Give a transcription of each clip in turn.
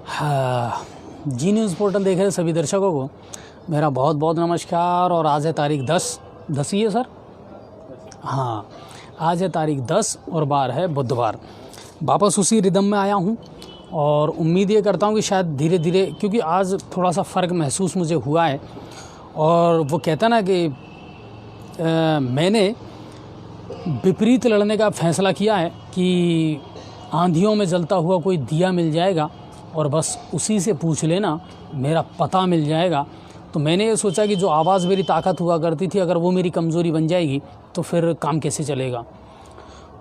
हाँ, जी news portal देख रहे सभी दर्शकों को मेरा बहुत बहुत नमस्कार। और आज है तारीख 10 ही है सर। हाँ, आज है तारीख 10 और बार है बुधवार। वापस उसी रिदम में आया हूँ और उम्मीद ये करता हूँ कि शायद धीरे धीरे, क्योंकि आज थोड़ा सा फ़र्क महसूस मुझे हुआ है। और वो कहता ना कि मैंने विपरीत लड़ने का फ़ैसला किया है कि आंधियों में जलता हुआ कोई दिया मिल जाएगा और बस उसी से पूछ लेना, मेरा पता मिल जाएगा। तो मैंने ये सोचा कि जो आवाज़ मेरी ताकत हुआ करती थी, अगर वो मेरी कमज़ोरी बन जाएगी तो फिर काम कैसे चलेगा।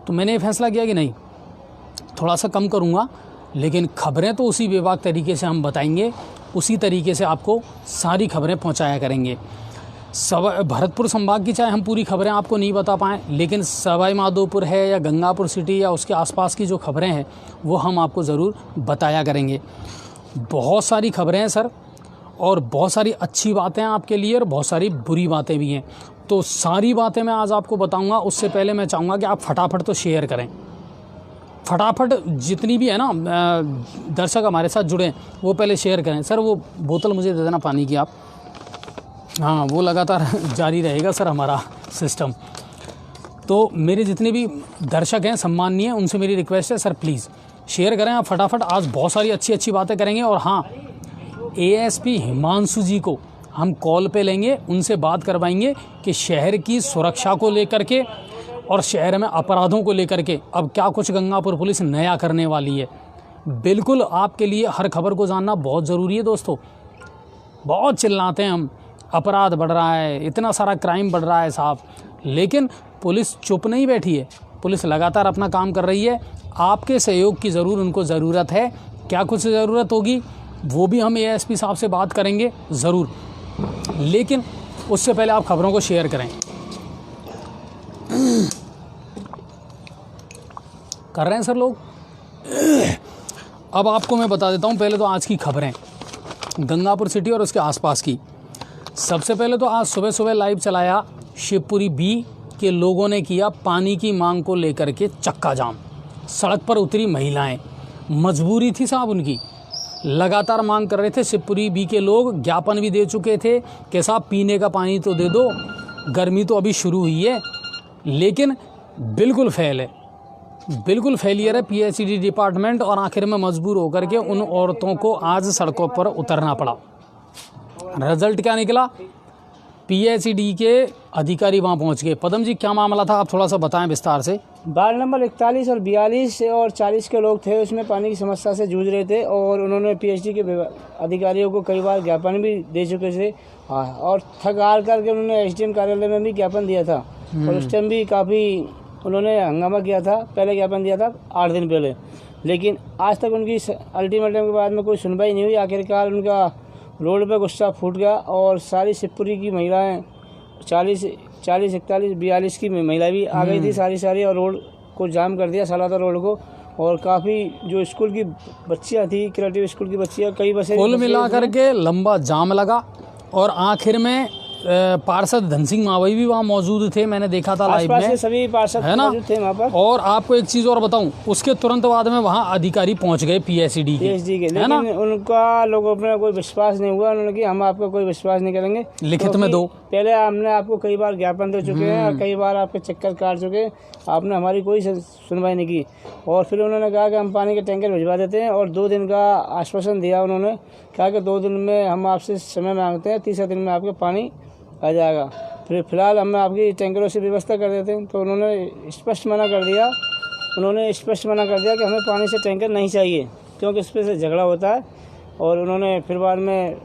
तो मैंने ये फैसला किया कि नहीं, थोड़ा सा कम करूँगा, लेकिन खबरें तो उसी बेबाक तरीके से हम बताएंगे, उसी तरीके से आपको सारी खबरें पहुँचाया करेंगे। भरतपुर संभाग की चाहे हम पूरी खबरें आपको नहीं बता पाएँ, लेकिन सवाई माधोपुर है या गंगापुर सिटी या उसके आसपास की जो खबरें हैं वो हम आपको ज़रूर बताया करेंगे। बहुत सारी खबरें हैं सर, और बहुत सारी अच्छी बातें हैं आपके लिए और बहुत सारी बुरी बातें भी हैं। तो सारी बातें मैं आज आपको बताऊंगा। उससे पहले मैं चाहूँगा कि आप फटाफट तो शेयर करें, फटाफट जितनी भी है ना दर्शक हमारे साथ जुड़े वो पहले शेयर करें। सर वो बोतल मुझे दे देना पानी की आप। हाँ, वो लगातार जारी रहेगा सर हमारा सिस्टम। तो मेरे जितने भी दर्शक हैं सम्माननीय, उनसे मेरी रिक्वेस्ट है सर प्लीज़ शेयर करें आप फटाफट। आज बहुत सारी अच्छी बातें करेंगे। और हाँ, एएसपी हिमांशु जी को हम कॉल पे लेंगे, उनसे बात करवाएंगे कि शहर की सुरक्षा को लेकर के और शहर में अपराधों को लेकर के अब क्या कुछ गंगापुर पुलिस नया करने वाली है। बिल्कुल आपके लिए हर खबर को जानना बहुत ज़रूरी है दोस्तों। बहुत चिल्लाते हैं हम, अपराध बढ़ रहा है, इतना सारा क्राइम बढ़ रहा है साहब, लेकिन पुलिस चुप नहीं बैठी है। पुलिस लगातार अपना काम कर रही है। आपके सहयोग की ज़रूर उनको ज़रूरत है। क्या कुछ ज़रूरत होगी वो भी हम एएसपी साहब से बात करेंगे ज़रूर, लेकिन उससे पहले आप खबरों को शेयर करें। कर रहे हैं सर लोग। अब आपको मैं बता देता हूं, पहले तो आज की खबरें गंगापुर सिटी और उसके आसपास की। सबसे पहले तो आज सुबह सुबह लाइव चलाया, शिवपुरी बी के लोगों ने किया पानी की मांग को लेकर के चक्का जाम। सड़क पर उतरी महिलाएं, मजबूरी थी साहब उनकी, लगातार मांग कर रहे थे। शिवपुरी बी के लोग ज्ञापन भी दे चुके थे कि साहब पीने का पानी तो दे दो, गर्मी तो अभी शुरू हुई है। लेकिन बिल्कुल फेल है, बिल्कुल फेलियर है पीएचईडी डिपार्टमेंट। और आखिर में मजबूर होकर के उन औरतों को आज सड़कों पर उतरना पड़ा। रिजल्ट क्या निकला, पीएचईडी के अधिकारी वहां पहुंच गए। पदम जी क्या मामला था, आप थोड़ा सा बताएं विस्तार से। वार्ड नंबर 41 और 42 और 40 के लोग थे, उसमें पानी की समस्या से जूझ रहे थे और उन्होंने पीएचडी के अधिकारियों को कई बार ज्ञापन भी दे चुके थे। हाँ, और थक हार करके उन्होंने एसडीएम कार्यालय में भी ज्ञापन दिया था और उस टाइम भी काफ़ी उन्होंने हंगामा किया था। पहले ज्ञापन दिया था 8 दिन पहले, लेकिन आज तक उनकी अल्टीमेटम के बाद में कोई सुनवाई नहीं हुई। आखिरकार उनका रोड पे गुस्सा फूट गया और सारी शिवपुरी की महिलाएं 40, 41, 42 की महिला भी आ गई थी सारी, और रोड को जाम कर दिया, सालाता रोड को। और काफ़ी जो स्कूल की बच्चियां थी, क्रिएटिव स्कूल की बच्चियां, कई बसें कुल मिला करके लंबा जाम लगा। और आखिर में पार्षद धन सिंह मावई भी वहाँ मौजूद थे, मैंने देखा था लाइव में, सभी पार्षद है ना। थे वहाँ पर। और आपको एक चीज़ और बताऊं, उसके तुरंत बाद में वहाँ अधिकारी पहुँच गए पीएचईडी के, लेकिन उनका लोगों पर कोई विश्वास नहीं हुआ। उन्होंने कहा हम आपका कोई विश्वास नहीं करेंगे, लिखित में दो। पहले हमने आपको कई बार ज्ञापन दे चुके हैं और कई बार आपके चक्कर काट चुके हैं, आपने हमारी कोई सुनवाई नहीं की। और फिर उन्होंने कहा कि हम पानी के टैंकर भिजवा देते हैं और 2 दिन का आश्वासन दिया। उन्होंने कहा कि 2 दिन में हम आपसे समय मांगते हैं, तीसरे दिन में आपके पानी आ जाएगा। फिर फिलहाल हम आपकी टैंकरों से व्यवस्था कर देते हैं। तो उन्होंने स्पष्ट मना कर दिया कि हमें पानी से टैंकर नहीं चाहिए, क्योंकि इस पर से झगड़ा होता है। और उन्होंने फिर बाद में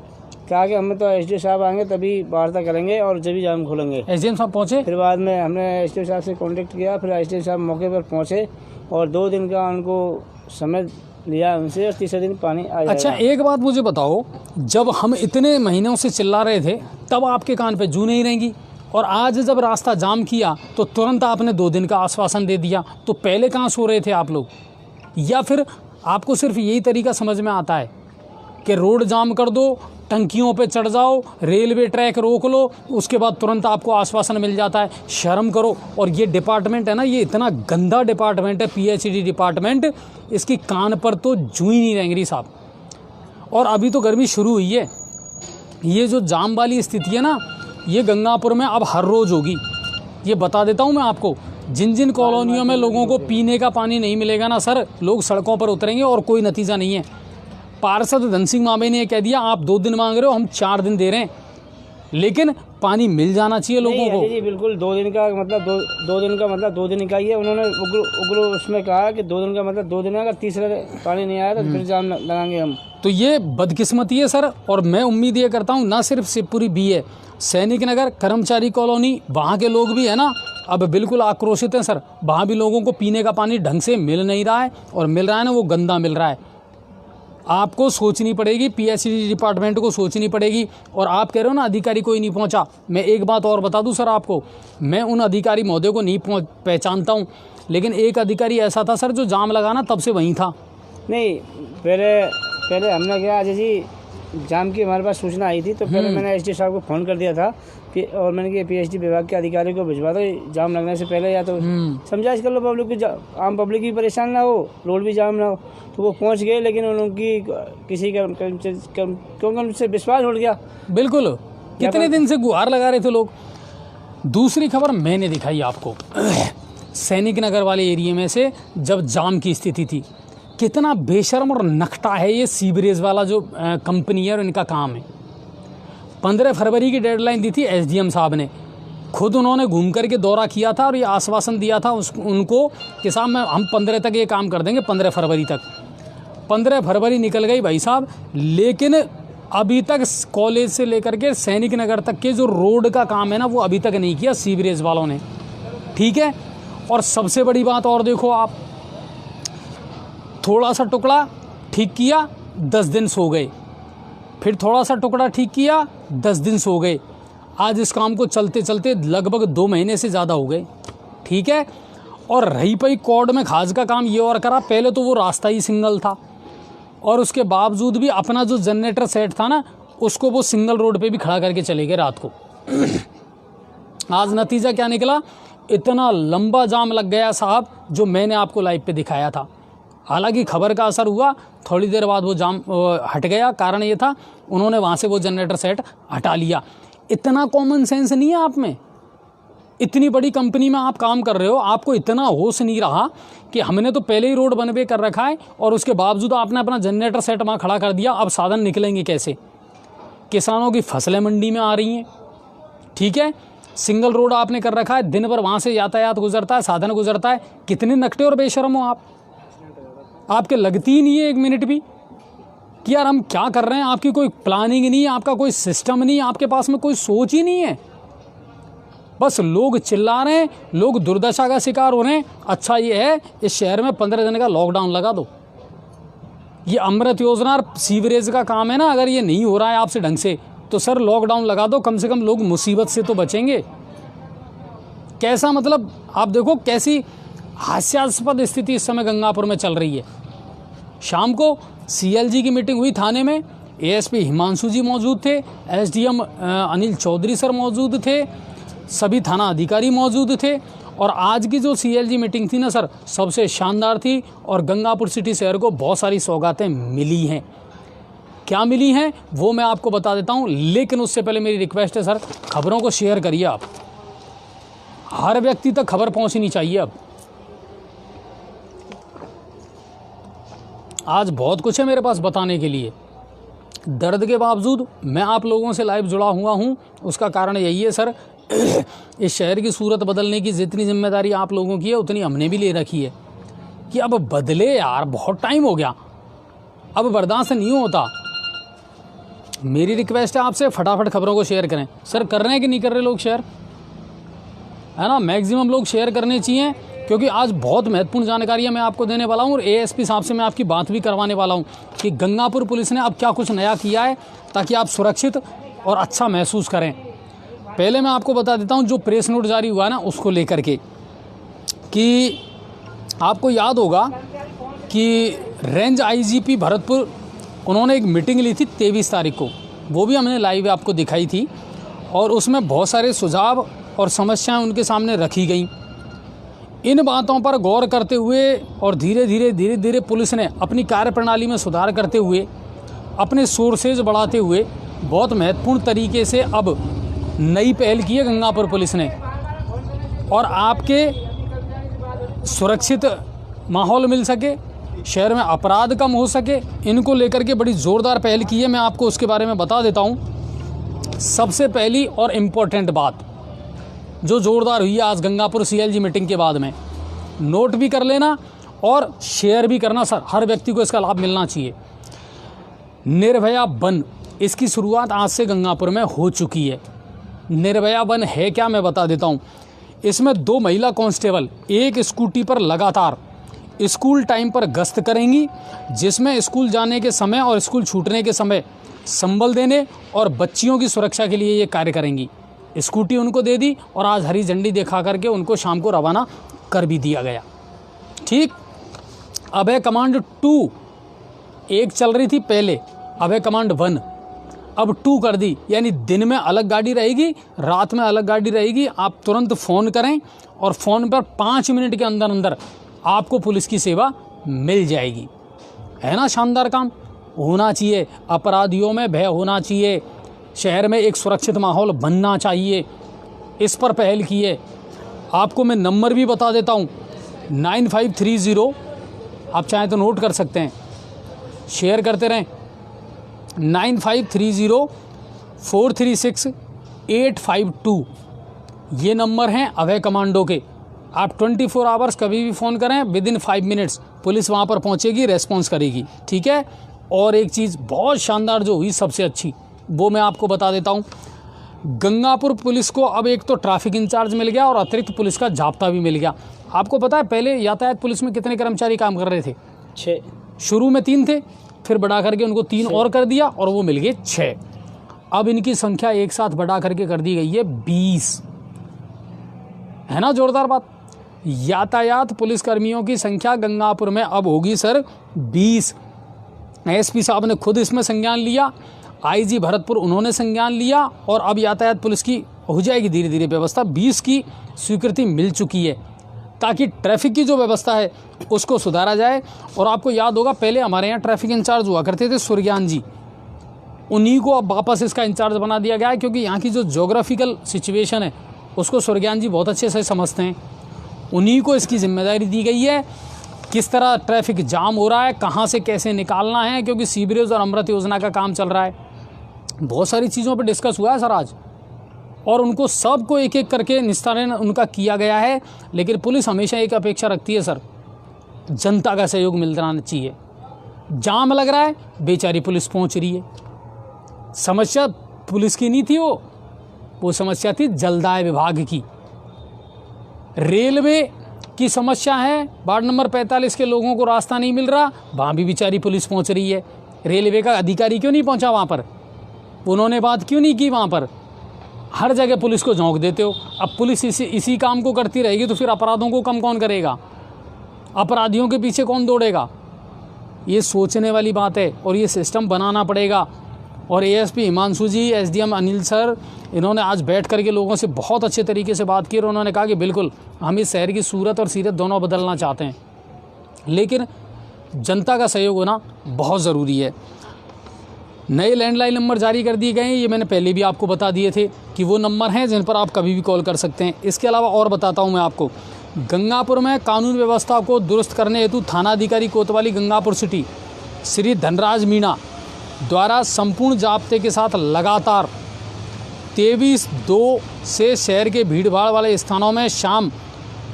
कहा कि हमें तो एसडीओ साहब आएंगे तभी वार्ता करेंगे और जब ही जाम खोलेंगे। एसडीएम साहब पहुँचे, फिर बाद में हमने एसडीओ साहब से कॉन्टेक्ट किया। फिर एसडीओ साहब मौके पर पहुँचे और 2 दिन का उनको समय लिया उनसे और तीसरे दिन पानी आ जाएगा। अच्छा, एक बात मुझे बताओ, जब हम इतने महीनों से चिल्ला रहे थे तब आपके कान पे जू नहीं रहेंगी, और आज जब रास्ता जाम किया तो तुरंत आपने 2 दिन का आश्वासन दे दिया। तो पहले कहाँ सो रहे थे आप लोग? या फिर आपको सिर्फ यही तरीका समझ में आता है कि रोड जाम कर दो टंकियों पे चढ़ जाओ, रेलवे ट्रैक रोक लो, उसके बाद तुरंत आपको आश्वासन मिल जाता है। शर्म करो। और ये डिपार्टमेंट है ना, ये इतना गंदा डिपार्टमेंट है, पीएचडी डिपार्टमेंट, इसकी कान पर तो जू ही नहीं रेंग रही साहब। और अभी तो गर्मी शुरू हुई है, ये जो जाम वाली स्थिति है ना, ये गंगापुर में अब हर रोज़ होगी। ये बता देता हूँ मैं आपको, जिन जिन कॉलोनियों में लोगों को पीने का पानी नहीं मिलेगा ना सर, लोग सड़कों पर उतरेंगे और कोई नतीजा नहीं है। पार्षद धन सिंह मामे ने कह दिया आप 2 दिन मांग रहे हो, हम 4 दिन दे रहे हैं, लेकिन पानी मिल जाना चाहिए लोगों को। जी बिल्कुल, 2 दिन का मतलब 2 दिन का मतलब 2 दिन का ही है। उन्होंने उग्र उसमें कहा कि 2 दिन का मतलब 2 दिन, अगर तीसरे पानी नहीं आया तो फिर जाम लगाएंगे हम। तो ये बदकिस्मती है सर। और मैं उम्मीद ये करता हूँ, ना सिर्फ शिवपुरी बी है, सैनिक नगर, कर्मचारी कॉलोनी, वहाँ के लोग भी है ना, अब बिल्कुल आक्रोशित हैं सर। वहाँ भी लोगों को पीने का पानी ढंग से मिल नहीं रहा है, और मिल रहा है ना वो गंदा मिल रहा है। आपको सोचनी पड़ेगी, पीएचडी डिपार्टमेंट को सोचनी पड़ेगी। और आप कह रहे हो ना अधिकारी कोई नहीं पहुंचा, मैं एक बात और बता दूं सर आपको, मैं उन अधिकारी महोदय को नहीं पहचानता हूं, लेकिन एक अधिकारी ऐसा था सर जो जाम लगाना तब से वहीं था। नहीं, पहले हमने क्या अजय जी, जाम की हमारे पास सूचना आई थी तो पहले मैंने एसडी साहब को फ़ोन कर दिया था और मैंने कहा पीएचडी विभाग के अधिकारी को भिजवा दो जाम लगने से पहले, या तो समझाइश कर लो पब्लिक को, आम पब्लिक भी परेशान ना हो, रोड भी जाम ना हो। तो वो पहुंच गए, लेकिन उनकी किसी का क्योंकि उनसे विश्वास उठ गया। बिल्कुल, कितने दिन से गुहार लगा रहे थे लोग। दूसरी खबर मैंने दिखाई आपको, सैनिक नगर वाले एरिया में से जब जाम की स्थिति थी, कितना बेशर्म और नखटा है ये सीवरेज वाला जो कंपनी है और इनका काम है। 15 फरवरी की डेडलाइन दी थी एसडीएम साहब ने, खुद उन्होंने घूम करके दौरा किया था और ये आश्वासन दिया था उनको कि साहब हम 15 तक ये काम कर देंगे, 15 फरवरी तक। 15 फरवरी निकल गई भाई साहब, लेकिन अभी तक कॉलेज से लेकर के सैनिक नगर तक के जो रोड का काम है ना, वो अभी तक नहीं किया सीवरेज वालों ने, ठीक है। और सबसे बड़ी बात और देखो आप, थोड़ा सा टुकड़ा ठीक किया, 10 दिन सो गए, फिर थोड़ा सा टुकड़ा ठीक किया, 10 दिन सो गए। आज इस काम को चलते चलते लगभग 2 महीने से ज़्यादा हो गए, ठीक है। और रही पई कॉर्ड में खाज का काम, ये और करा, पहले तो वो रास्ता ही सिंगल था, और उसके बावजूद भी अपना जो जनरेटर सेट था ना, उसको वो सिंगल रोड पे भी खड़ा करके चले गए रात को। आज नतीजा क्या निकला, इतना लंबा जाम लग गया साहब, जो मैंने आपको लाइव पे दिखाया था। हालांकि खबर का असर हुआ, थोड़ी देर बाद वो जाम हट गया। कारण ये था, उन्होंने वहाँ से वो जनरेटर सेट हटा लिया। इतना कॉमन सेंस नहीं है आप में? इतनी बड़ी कंपनी में आप काम कर रहे हो, आपको इतना होश नहीं रहा कि हमने तो पहले ही रोड बनवे कर रखा है, और उसके बावजूद आपने अपना जनरेटर सेट वहाँ खड़ा कर दिया। अब साधन निकलेंगे कैसे? किसानों की फसलें मंडी में आ रही हैं, ठीक है। सिंगल रोड आपने कर रखा है, दिन भर वहाँ से यातायात गुजरता है, साधन गुजरता है। कितने नकटे और बेशर्म हो आप, आपके लगती ही नहीं है 1 मिनट भी कि यार हम क्या कर रहे हैं। आपकी कोई प्लानिंग नहीं है, आपका कोई सिस्टम नहीं है, आपके पास में कोई सोच ही नहीं है। बस लोग चिल्ला रहे हैं, लोग दुर्दशा का शिकार हो रहे हैं। अच्छा ये है, इस शहर में 15 दिन का लॉकडाउन लगा दो। ये अमृत योजना और सीवरेज का काम है ना, अगर ये नहीं हो रहा है आपसे ढंग से, तो सर लॉकडाउन लगा दो, कम से कम लोग मुसीबत से तो बचेंगे। कैसा मतलब, आप देखो कैसी हास्यास्पद स्थिति इस समय गंगापुर में चल रही है। शाम को सीएलजी की मीटिंग हुई थाने में, एएसपी हिमांशु जी मौजूद थे, एसडीएम अनिल चौधरी सर मौजूद थे, सभी थाना अधिकारी मौजूद थे। और आज की जो सीएलजी मीटिंग थी ना सर, सबसे शानदार थी, और गंगापुर सिटी शहर को बहुत सारी सौगातें मिली हैं। क्या मिली हैं वो मैं आपको बता देता हूं, लेकिन उससे पहले मेरी रिक्वेस्ट है सर, खबरों को शेयर करिए आप, हर व्यक्ति तक खबर पहुंचनी चाहिए। अब आज बहुत कुछ है मेरे पास बताने के लिए, दर्द के बावजूद मैं आप लोगों से लाइव जुड़ा हुआ हूं। उसका कारण यही है सर, इस शहर की सूरत बदलने की जितनी जिम्मेदारी आप लोगों की है, उतनी हमने भी ले रखी है कि अब बदले यार, बहुत टाइम हो गया, अब बर्दाश्त नहीं होता। मेरी रिक्वेस्ट है आपसे, फटाफट खबरों को शेयर करें। सर कर रहे हैं कि नहीं कर रहे लोग शेयर, है ना? मैक्सिमम लोग शेयर करने चाहिए, क्योंकि आज बहुत महत्वपूर्ण जानकारियां मैं आपको देने वाला हूं, और एएसपी साहब से मैं आपकी बात भी करवाने वाला हूं कि गंगापुर पुलिस ने अब क्या कुछ नया किया है, ताकि आप सुरक्षित और अच्छा महसूस करें। पहले मैं आपको बता देता हूं, जो प्रेस नोट जारी हुआ ना, उसको लेकर के, कि आपको याद होगा कि रेंज आईजीपी भरतपुर, उन्होंने एक मीटिंग ली थी 23 तारीख को। वो भी हमने लाइव आपको दिखाई थी और उसमें बहुत सारे सुझाव और समस्याएं उनके सामने रखी गई। इन बातों पर गौर करते हुए और धीरे धीरे पुलिस ने अपनी कार्यप्रणाली में सुधार करते हुए, अपने सोर्सेज बढ़ाते हुए बहुत महत्वपूर्ण तरीके से अब नई पहल की है गंगापुर पुलिस ने। और आपके सुरक्षित माहौल मिल सके, शहर में अपराध कम हो सके, इनको लेकर के बड़ी ज़ोरदार पहल की है। मैं आपको उसके बारे में बता देता हूँ। सबसे पहली और इम्पोर्टेंट बात जो ज़ोरदार हुई है आज गंगापुर CLG मीटिंग के बाद में, नोट भी कर लेना और शेयर भी करना सर, हर व्यक्ति को इसका लाभ मिलना चाहिए। निर्भया वन, इसकी शुरुआत आज से गंगापुर में हो चुकी है। निर्भया वन है क्या, मैं बता देता हूँ। इसमें 2 महिला कांस्टेबल एक स्कूटी पर लगातार स्कूल टाइम पर गश्त करेंगी, जिसमें स्कूल जाने के समय और स्कूल छूटने के समय संबल देने और बच्चियों की सुरक्षा के लिए ये कार्य करेंगी। स्कूटी उनको दे दी और आज हरी झंडी दिखा करके उनको शाम को रवाना कर भी दिया गया। ठीक, अब है कमांड 2, एक चल रही थी पहले, अब है कमांड 1, अब 2 कर दी, यानी दिन में अलग गाड़ी रहेगी, रात में अलग गाड़ी रहेगी। आप तुरंत फ़ोन करें और फ़ोन पर 5 मिनट के अंदर अंदर आपको पुलिस की सेवा मिल जाएगी। है ना शानदार काम, होना चाहिए। अपराधियों में भय होना चाहिए, शहर में एक सुरक्षित माहौल बनना चाहिए, इस पर पहल की है। आपको मैं नंबर भी बता देता हूँ, 9530, आप चाहें तो नोट कर सकते हैं, शेयर करते रहें। 9530 436 852 ये नंबर हैं अभय कमांडो के। आप 24 आवर्स कभी भी फ़ोन करें, विदिन 5 मिनट्स पुलिस वहाँ पर पहुँचेगी, रेस्पॉन्स करेगी। ठीक है। और एक चीज़ बहुत शानदार जो हुई, सबसे अच्छी, वो मैं आपको बता देता हूँ। गंगापुर पुलिस को अब एक तो ट्रैफिक इंचार्ज मिल गया और अतिरिक्त पुलिस का जाब्ता भी मिल गया। आपको पता है पहले यातायात पुलिस में कितने कर्मचारी काम कर रहे थे? 6। शुरू में 3 थे, फिर बढ़ा करके उनको 3 और कर दिया और वो मिल गए 6। अब इनकी संख्या एक साथ बढ़ा करके कर दी गई है 20। है ना जोरदार बात। यातायात पुलिसकर्मियों की संख्या गंगापुर में अब होगी सर 20। एसपी साहब ने खुद इसमें संज्ञान लिया, आईजी भरतपुर उन्होंने संज्ञान लिया और अब यातायात पुलिस की हो जाएगी धीरे धीरे व्यवस्था। 20 की स्वीकृति मिल चुकी है ताकि ट्रैफिक की जो व्यवस्था है उसको सुधारा जाए। और आपको याद होगा पहले हमारे यहाँ ट्रैफिक इंचार्ज हुआ करते थे सुरज्ञान जी, उन्हीं को अब वापस इसका इंचार्ज बना दिया गया है, क्योंकि यहाँ की जो ज्योग्राफिकल सिचुएशन है उसको सुरज्ञान जी बहुत अच्छे से समझते हैं। उन्हीं को इसकी जिम्मेदारी दी गई है, किस तरह ट्रैफिक जाम हो रहा है, कहाँ से कैसे निकालना है, क्योंकि सीवरेज और अमृत योजना का काम चल रहा है। बहुत सारी चीज़ों पर डिस्कस हुआ है सर आज, और उनको सबको एक एक करके निस्तारण उनका किया गया है। लेकिन पुलिस हमेशा एक अपेक्षा रखती है सर, जनता का सहयोग मिलना चाहिए। जाम लग रहा है, बेचारी पुलिस पहुंच रही है। समस्या पुलिस की नहीं थी, वो समस्या थी जलदाय विभाग की। रेलवे की समस्या है, वार्ड नंबर 45 के लोगों को रास्ता नहीं मिल रहा, वहाँ भी बेचारी पुलिस पहुँच रही है। रेलवे का अधिकारी क्यों नहीं पहुँचा वहाँ पर? उन्होंने बात क्यों नहीं की वहाँ पर? हर जगह पुलिस को झोंक देते हो। अब पुलिस इसी काम को करती रहेगी तो फिर अपराधों को कम कौन करेगा? अपराधियों के पीछे कौन दौड़ेगा? ये सोचने वाली बात है और ये सिस्टम बनाना पड़ेगा। और एएसपी हिमांशु जी, एसडीएम अनिल सर, इन्होंने आज बैठ करके लोगों से बहुत अच्छे तरीके से बात की और उन्होंने कहा कि बिल्कुल हम इस शहर की सूरत और सीरत दोनों बदलना चाहते हैं, लेकिन जनता का सहयोग होना बहुत ज़रूरी है। नए लैंडलाइन नंबर जारी कर दिए गए हैं, ये मैंने पहले भी आपको बता दिए थे कि वो नंबर हैं जिन पर आप कभी भी कॉल कर सकते हैं। इसके अलावा और बताता हूँ मैं आपको, गंगापुर में कानून व्यवस्था को दुरुस्त करने हेतु थानाधिकारी कोतवाली गंगापुर सिटी श्री धनराज मीणा द्वारा संपूर्ण जाब्ते के साथ लगातार 23/2 से शहर के भीड़भाड़ वाले स्थानों में शाम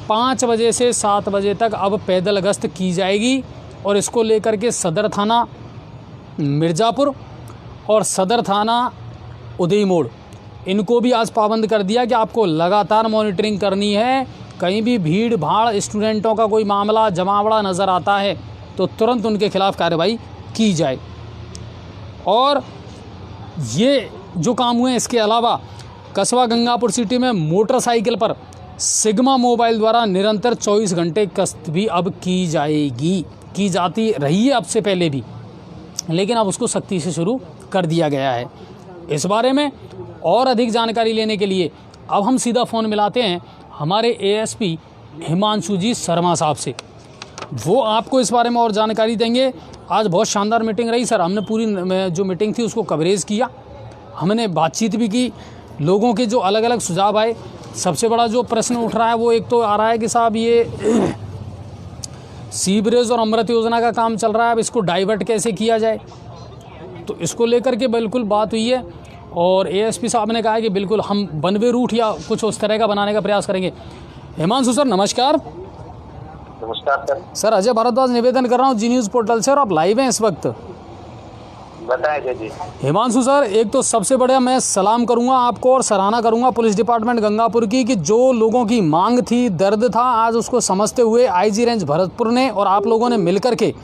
5 बजे से 7 बजे तक अब पैदल गश्त की जाएगी। और इसको लेकर के सदर थाना मिर्ज़ापुर और सदर थाना उदय मोड़, इनको भी आज पाबंद कर दिया कि आपको लगातार मॉनिटरिंग करनी है। कहीं भी भीड़ भाड़, स्टूडेंटों का कोई मामला जमावड़ा नज़र आता है तो तुरंत उनके खिलाफ़ कार्रवाई की जाए। और ये जो काम हुए, इसके अलावा कस्बा गंगापुर सिटी में मोटरसाइकिल पर सिग्मा मोबाइल द्वारा निरंतर 24 घंटे गश्त भी अब की जाएगी। की जाती रही है अब से पहले भी, लेकिन अब उसको सख्ती से शुरू कर दिया गया है। इस बारे में और अधिक जानकारी लेने के लिए अब हम सीधा फ़ोन मिलाते हैं हमारे एएसपी हिमांशु जी शर्मा साहब से। वो आपको इस बारे में और जानकारी देंगे। आज बहुत शानदार मीटिंग रही सर। हमने पूरी जो मीटिंग थी उसको कवरेज किया, हमने बातचीत भी की, लोगों के जो अलग अलग सुझाव आए। सबसे बड़ा जो प्रश्न उठ रहा है वो एक तो आ रहा है कि साहब ये सीवरेज और अमृत योजना का काम चल रहा है, अब इसको डाइवर्ट कैसे किया जाए, तो इसको लेकर के बिल्कुल बात हुई है। और एएसपी साहब ने कहा है कि बिल्कुल हम वन वे रूट या कुछ उस तरह का बनाने का प्रयास करेंगे। हिमांशु सर नमस्कार। नमस्कार सर। सर अजय भारद्वाज निवेदन कर रहा हूँ जी न्यूज़ पोर्टल से और आप लाइव हैं इस वक्त। बताएं जी। हिमांशु सर, एक तो सबसे बड़ा मैं सलाम करूंगा आपको और सराहना करूंगा पुलिस डिपार्टमेंट गंगापुर की कि जो लोगों की मांग थी, दर्द था, आज उसको समझते हुए आईजी रेंज भरतपुर ने और आप लोगों ने मिलकर के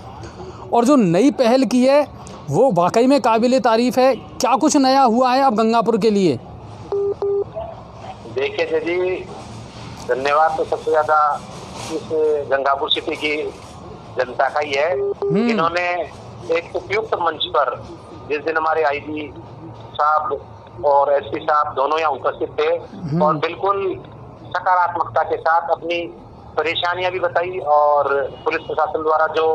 और जो नई पहल की है वो वाकई में काबिले तारीफ है। क्या कुछ नया हुआ है अब गंगापुर के लिए? देखिए जी, धन्यवाद तो सबसे ज्यादा इस गंगापुर सिटी की जनता का ही है। इन्होंने एक उपयुक्त मंच पर, जिस दिन हमारे आईजी साहब और एसपी साहब दोनों यहाँ उपस्थित थे और बिल्कुल सकारात्मकता के साथ अपनी परेशानियां भी बताई और पुलिस प्रशासन द्वारा जो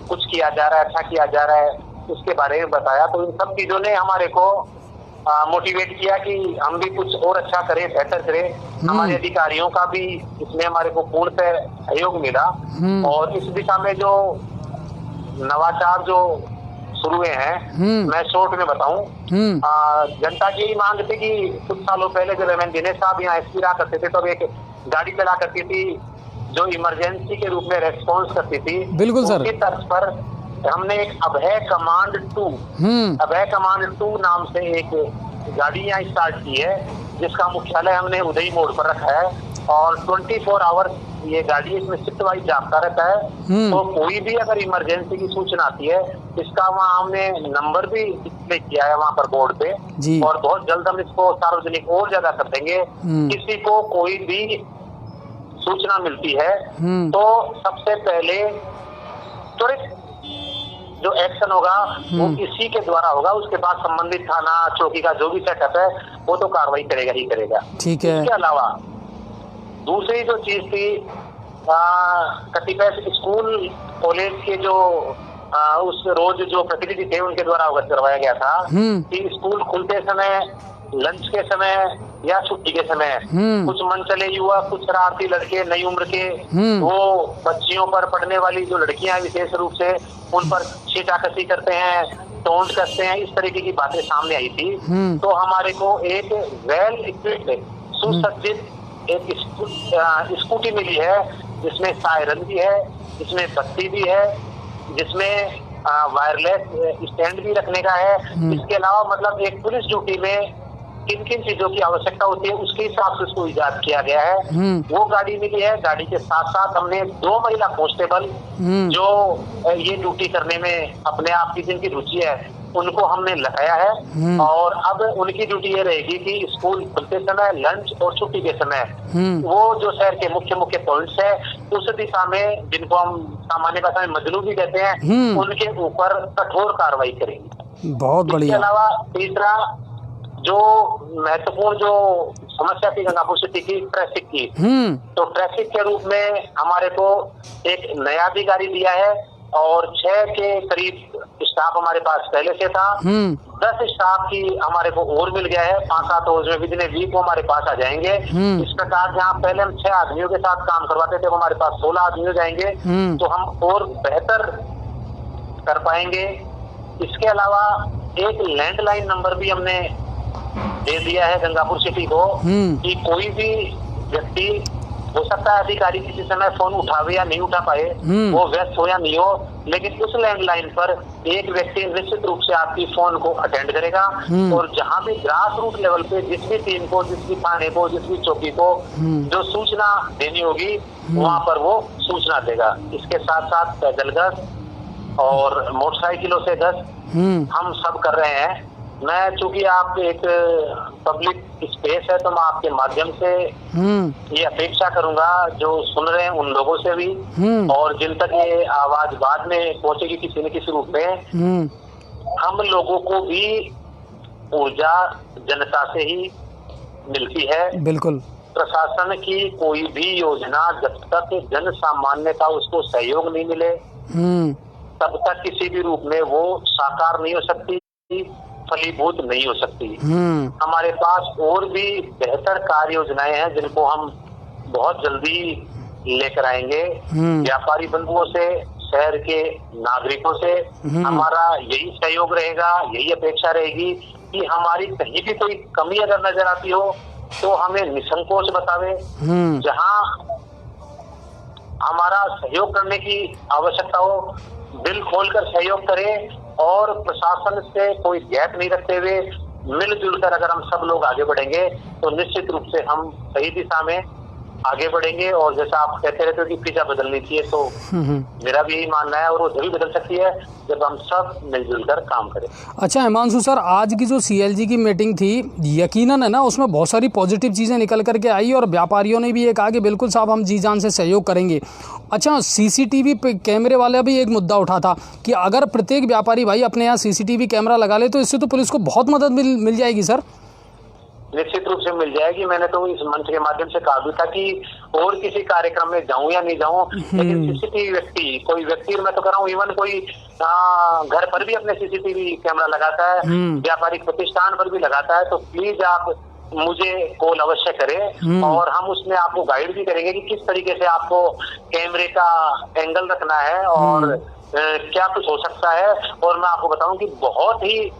कुछ किया जा रहा है, अच्छा किया जा रहा है, उसके बारे में बताया। तो इन सब चीजों ने हमारे को मोटिवेट किया कि हम भी कुछ और अच्छा करें, बेहतर करें। हमारे अधिकारियों का भी इसमें हमारे को पूर्णतः सहयोग मिला और इस दिशा में जो नवाचार जो शुरू हुए हैं, मैं शॉर्ट में बताऊं, जनता की यही मांग थी कि कुछ सालों पहले जब एमएन दिनेश साहब यहाँ एसपी रहा करते थे, तो एक गाड़ी चला करती थी जो इमरजेंसी के रूप में रेस्पॉन्स करती थी। बिल्कुल सर। उसकी तर्ज पर हमने एक अभय कमांड 2 नाम से एक गाड़ी यहाँ स्टार्ट की है, जिसका मुख्यालय हमने उदय मोड़ पर रखा है और 24 आवर्स ये गाड़ी इसमें शिफ्ट वाइज जाता रहता है। तो कोई भी अगर इमरजेंसी की सूचना आती है, इसका वहाँ हमने नंबर भी डिस्प्ले किया है वहाँ पर बोर्ड पे और बहुत जल्द हम इसको सार्वजनिक और ज्यादा कर देंगे। किसी को कोई भी सूचना मिलती है तो सबसे पहले त्वरित जो एक्शन होगा वो इसी के द्वारा होगा। उसके बाद संबंधित थाना चौकी का जो भी सेटअप है वो तो कार्रवाई करेगा ही करेगा। ठीक है। इसके अलावा दूसरी जो चीज थी, कतिपय स्कूल कॉलेज के जो उस रोज जो प्रतिनिधि थे उनके द्वारा अवगत करवाया गया था कि स्कूल खुलते समय, लंच के समय या छुट्टी के समय कुछ मनचले युवा, कुछ शरारती लड़के नई उम्र के, वो बच्चियों पर पढ़ने वाली जो लड़कियां विशेष रूप से उन पर छीटाकसी करते हैं, टोंट करते हैं, इस तरीके की बातें सामने आई थी। तो हमारे को एक वेल इक्विप्ड सुसज्जित एक स्कूटी मिली है, जिसमें सायरन भी है, जिसमें बत्ती भी है, जिसमें वायरलेस स्टैंड भी रखने का है। इसके अलावा मतलब एक पुलिस ड्यूटी में किन किन चीजों की आवश्यकता होती है उसके हिसाब से उसको इजाद किया गया है। वो गाड़ी मिली है। गाड़ी के साथ साथ हमने 2 महिला कांस्टेबल जो ये ड्यूटी करने में अपने आप की जिनकी रुचि है उनको हमने लगाया है और अब उनकी ड्यूटी ये रहेगी कि स्कूल खुलते समय, लंच और छुट्टी के समय वो जो शहर के मुख्य पॉइंट्स है उस दिशा में, जिनको हम सामान्य भाषा में मजलू भी कहते हैं, उनके ऊपर कठोर कार्रवाई करेंगे। बहुत बढ़िया। इसके अलावा तीसरा जो महत्वपूर्ण जो समस्या थी गंगापुर सिटी की, ट्रैफिक की, तो ट्रैफिक के रूप में हमारे को एक नया अधिकारी दिया है और 6 के करीब स्टाफ हमारे पास पहले से था। 10 स्टाफ की हमारे को और मिल गया है। 5-7 रोज में विदिन वीक वो हमारे पास आ जाएंगे। इस प्रकार जहाँ पहले हम 6 आदमियों के साथ काम करवाते थे, वो हमारे पास 16 आदमी हो जाएंगे, तो हम और बेहतर कर पाएंगे। इसके अलावा एक लैंडलाइन नंबर भी हमने दे दिया है गंगापुर सिटी को कि कोई भी व्यक्ति, हो सकता है अधिकारी किसी समय फोन उठावे या नहीं उठा पाए, वो व्यस्त हो या नहीं हो, लेकिन उस लैंडलाइन पर एक व्यक्ति निश्चित रूप से आपकी फोन को अटेंड करेगा और जहां भी ग्रास रूट लेवल पे जिस भी टीम को, जिस भी थाने को, जिस भी चौकी को जो सूचना देनी होगी वहां पर वो सूचना देगा। इसके साथ साथ पैदल गश्त और मोटरसाइकिलों से गश्त हम सब कर रहे हैं। मैं चूंकि आप एक पब्लिक स्पेस है तो मैं आपके माध्यम से ये अपेक्षा करूंगा जो सुन रहे हैं उन लोगों से भी और जिन तक ये आवाज बाद में पहुंचेगी किसी न किसी रूप में, हम लोगों को भी ऊर्जा जनता से ही मिलती है। बिल्कुल। प्रशासन की कोई भी योजना जब तक जन सामान्य का उसको सहयोग नहीं मिले तब तक किसी भी रूप में वो साकार नहीं हो सकती, फलीभूत नहीं हो सकती। हमारे पास और भी बेहतर कार्य योजनाएं हैं जिनको हम बहुत जल्दी लेकर आएंगे। व्यापारी बंधुओं से, शहर के नागरिकों से हमारा यही सहयोग रहेगा, यही अपेक्षा रहेगी कि हमारी कहीं भी कोई कमी अगर नजर आती हो तो हमें निसंकोच बतावे। जहां हमारा सहयोग करने की आवश्यकता हो दिल खोलकर सहयोग करें और प्रशासन से कोई गैप नहीं रखते हुए मिलजुल कर अगर हम सब लोग आगे बढ़ेंगे तो निश्चित रूप से हम सही दिशा में आगे बढ़ेंगे। और जैसा आप कहते रहते हो कि फिजा बदलनी चाहिए, तो मेरा भी यही मानना है और वो जरूर बदल सकती है जब हम सब मिलजुल कर काम करें। अच्छा हिमांशु सर, आज की जो CLG की मीटिंग थी यकीनन है ना उसमें बहुत सारी पॉजिटिव चीज़ें निकल करके आई और व्यापारियों ने भी ये कहा कि बिल्कुल साहब हम जी जान से सहयोग करेंगे। अच्छा CCTV कैमरे वाला भी एक मुद्दा उठा था कि अगर प्रत्येक व्यापारी भाई अपने यहाँ CCTV कैमरा लगा ले तो इससे तो पुलिस को बहुत मदद मिल जाएगी सर। निश्चित रूप से मिल जाएगी। मैंने तो इस मंच के माध्यम से कहा भी था कि और किसी कार्यक्रम में जाऊं या नहीं जाऊं, लेकिन CCTV व्यक्ति, कोई व्यक्ति मैं तो कर रहा हूँ, इवन कोई घर पर भी अपने CCTV कैमरा लगाता है, व्यापारिक प्रतिष्ठान पर भी लगाता है, तो प्लीज आप मुझे कॉल अवश्य करें और हम उसमें आपको गाइड भी करेंगे कि किस तरीके से आपको कैमरे का एंगल रखना है और क्या कुछ हो सकता है। और मैं आपको बताऊं कि बहुत ही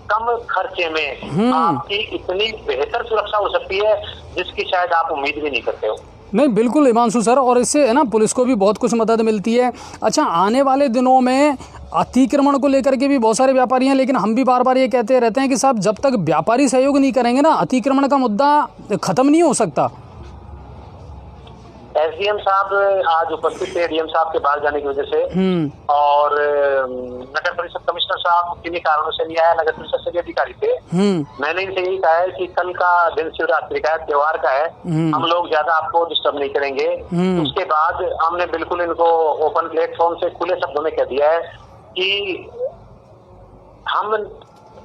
कम खर्चे में आपकी इतनी बेहतर सुरक्षा हो सकती है जिसकी शायद आप उम्मीद भी नहीं करते हो। नहीं बिल्कुल हिमांशु सर, और इससे है ना पुलिस को भी बहुत कुछ मदद मिलती है। अच्छा आने वाले दिनों में अतिक्रमण को लेकर के भी बहुत सारे व्यापारी हैं, लेकिन हम भी बार बार ये कहते रहते हैं कि साहब जब तक व्यापारी सहयोग नहीं करेंगे ना अतिक्रमण का मुद्दा खत्म नहीं हो सकता। SDM साहब आज उपस्थित थे DM साहब के बाहर जाने की वजह से, और नगर परिषद कमिश्नर साहब किन्हीं कारणों से नहीं आया, नगर परिषद से भी अधिकारी थे। मैंने इनसे यही कहा है कि कल का दिन शिवरात्रि का त्योहार का है, हम लोग ज्यादा आपको डिस्टर्ब नहीं करेंगे। उसके बाद हमने बिल्कुल इनको ओपन प्लेटफॉर्म से खुले शब्दों में कह दिया है कि हम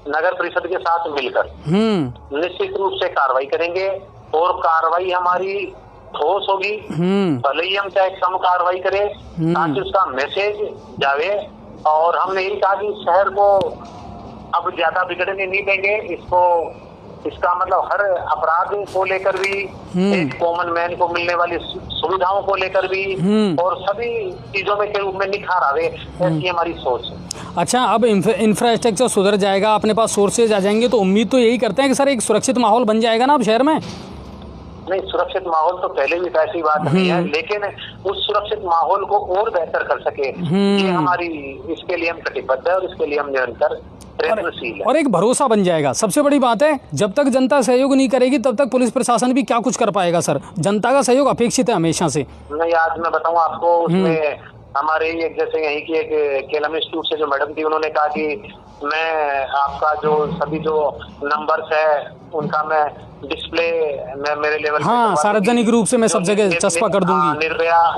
नगर परिषद के साथ मिलकर निश्चित रूप से कार्रवाई करेंगे और कार्रवाई हमारी ठोस होगी। भले ही हम चाहे कम कार्रवाई करें ताकि उसका मैसेज जावे। और हमने यही कहा कि शहर को अब ज्यादा बिगड़ने नहीं देंगे। इसका मतलब हर अपराध को लेकर भी, एक कॉमन मैन को मिलने वाली सुविधाओं को लेकर भी और सभी चीजों में के रूप में निखार आवे, ऐसी हमारी सोच है। अच्छा अब इंफ्रास्ट्रक्चर सुधर जाएगा, अपने पास सोर्सेज आ जाएंगे, तो उम्मीद तो यही करते हैं कि सर एक सुरक्षित माहौल बन जाएगा ना अब शहर में। नहीं, सुरक्षित माहौल तो पहले भी ऐसी बात नहीं है, लेकिन उस सुरक्षित माहौल को और बेहतर कर सके ये हमारी, इसके लिए हम कटिबद्ध है और इसके लिए हम निरंतर प्रयत्नशील है। और एक भरोसा बन जाएगा। सबसे बड़ी बात है जब तक जनता सहयोग नहीं करेगी तब तक पुलिस प्रशासन भी क्या कुछ कर पाएगा सर। जनता का सहयोग अपेक्षित है हमेशा से। नहीं, आज मैं बताऊं आपको, उसमें हमारे एक जैसे यहीं की एक केलम इंस्टीट्यूट से जो मैडम थी, उन्होंने कहा कि मैं आपका जो सभी जो नंबर्स है उनका मैं डिस्प्ले मैं मेरे लेवल हाँ सार्वजनिक रूप से मैं सब जगह चस्पा कर दूंगी।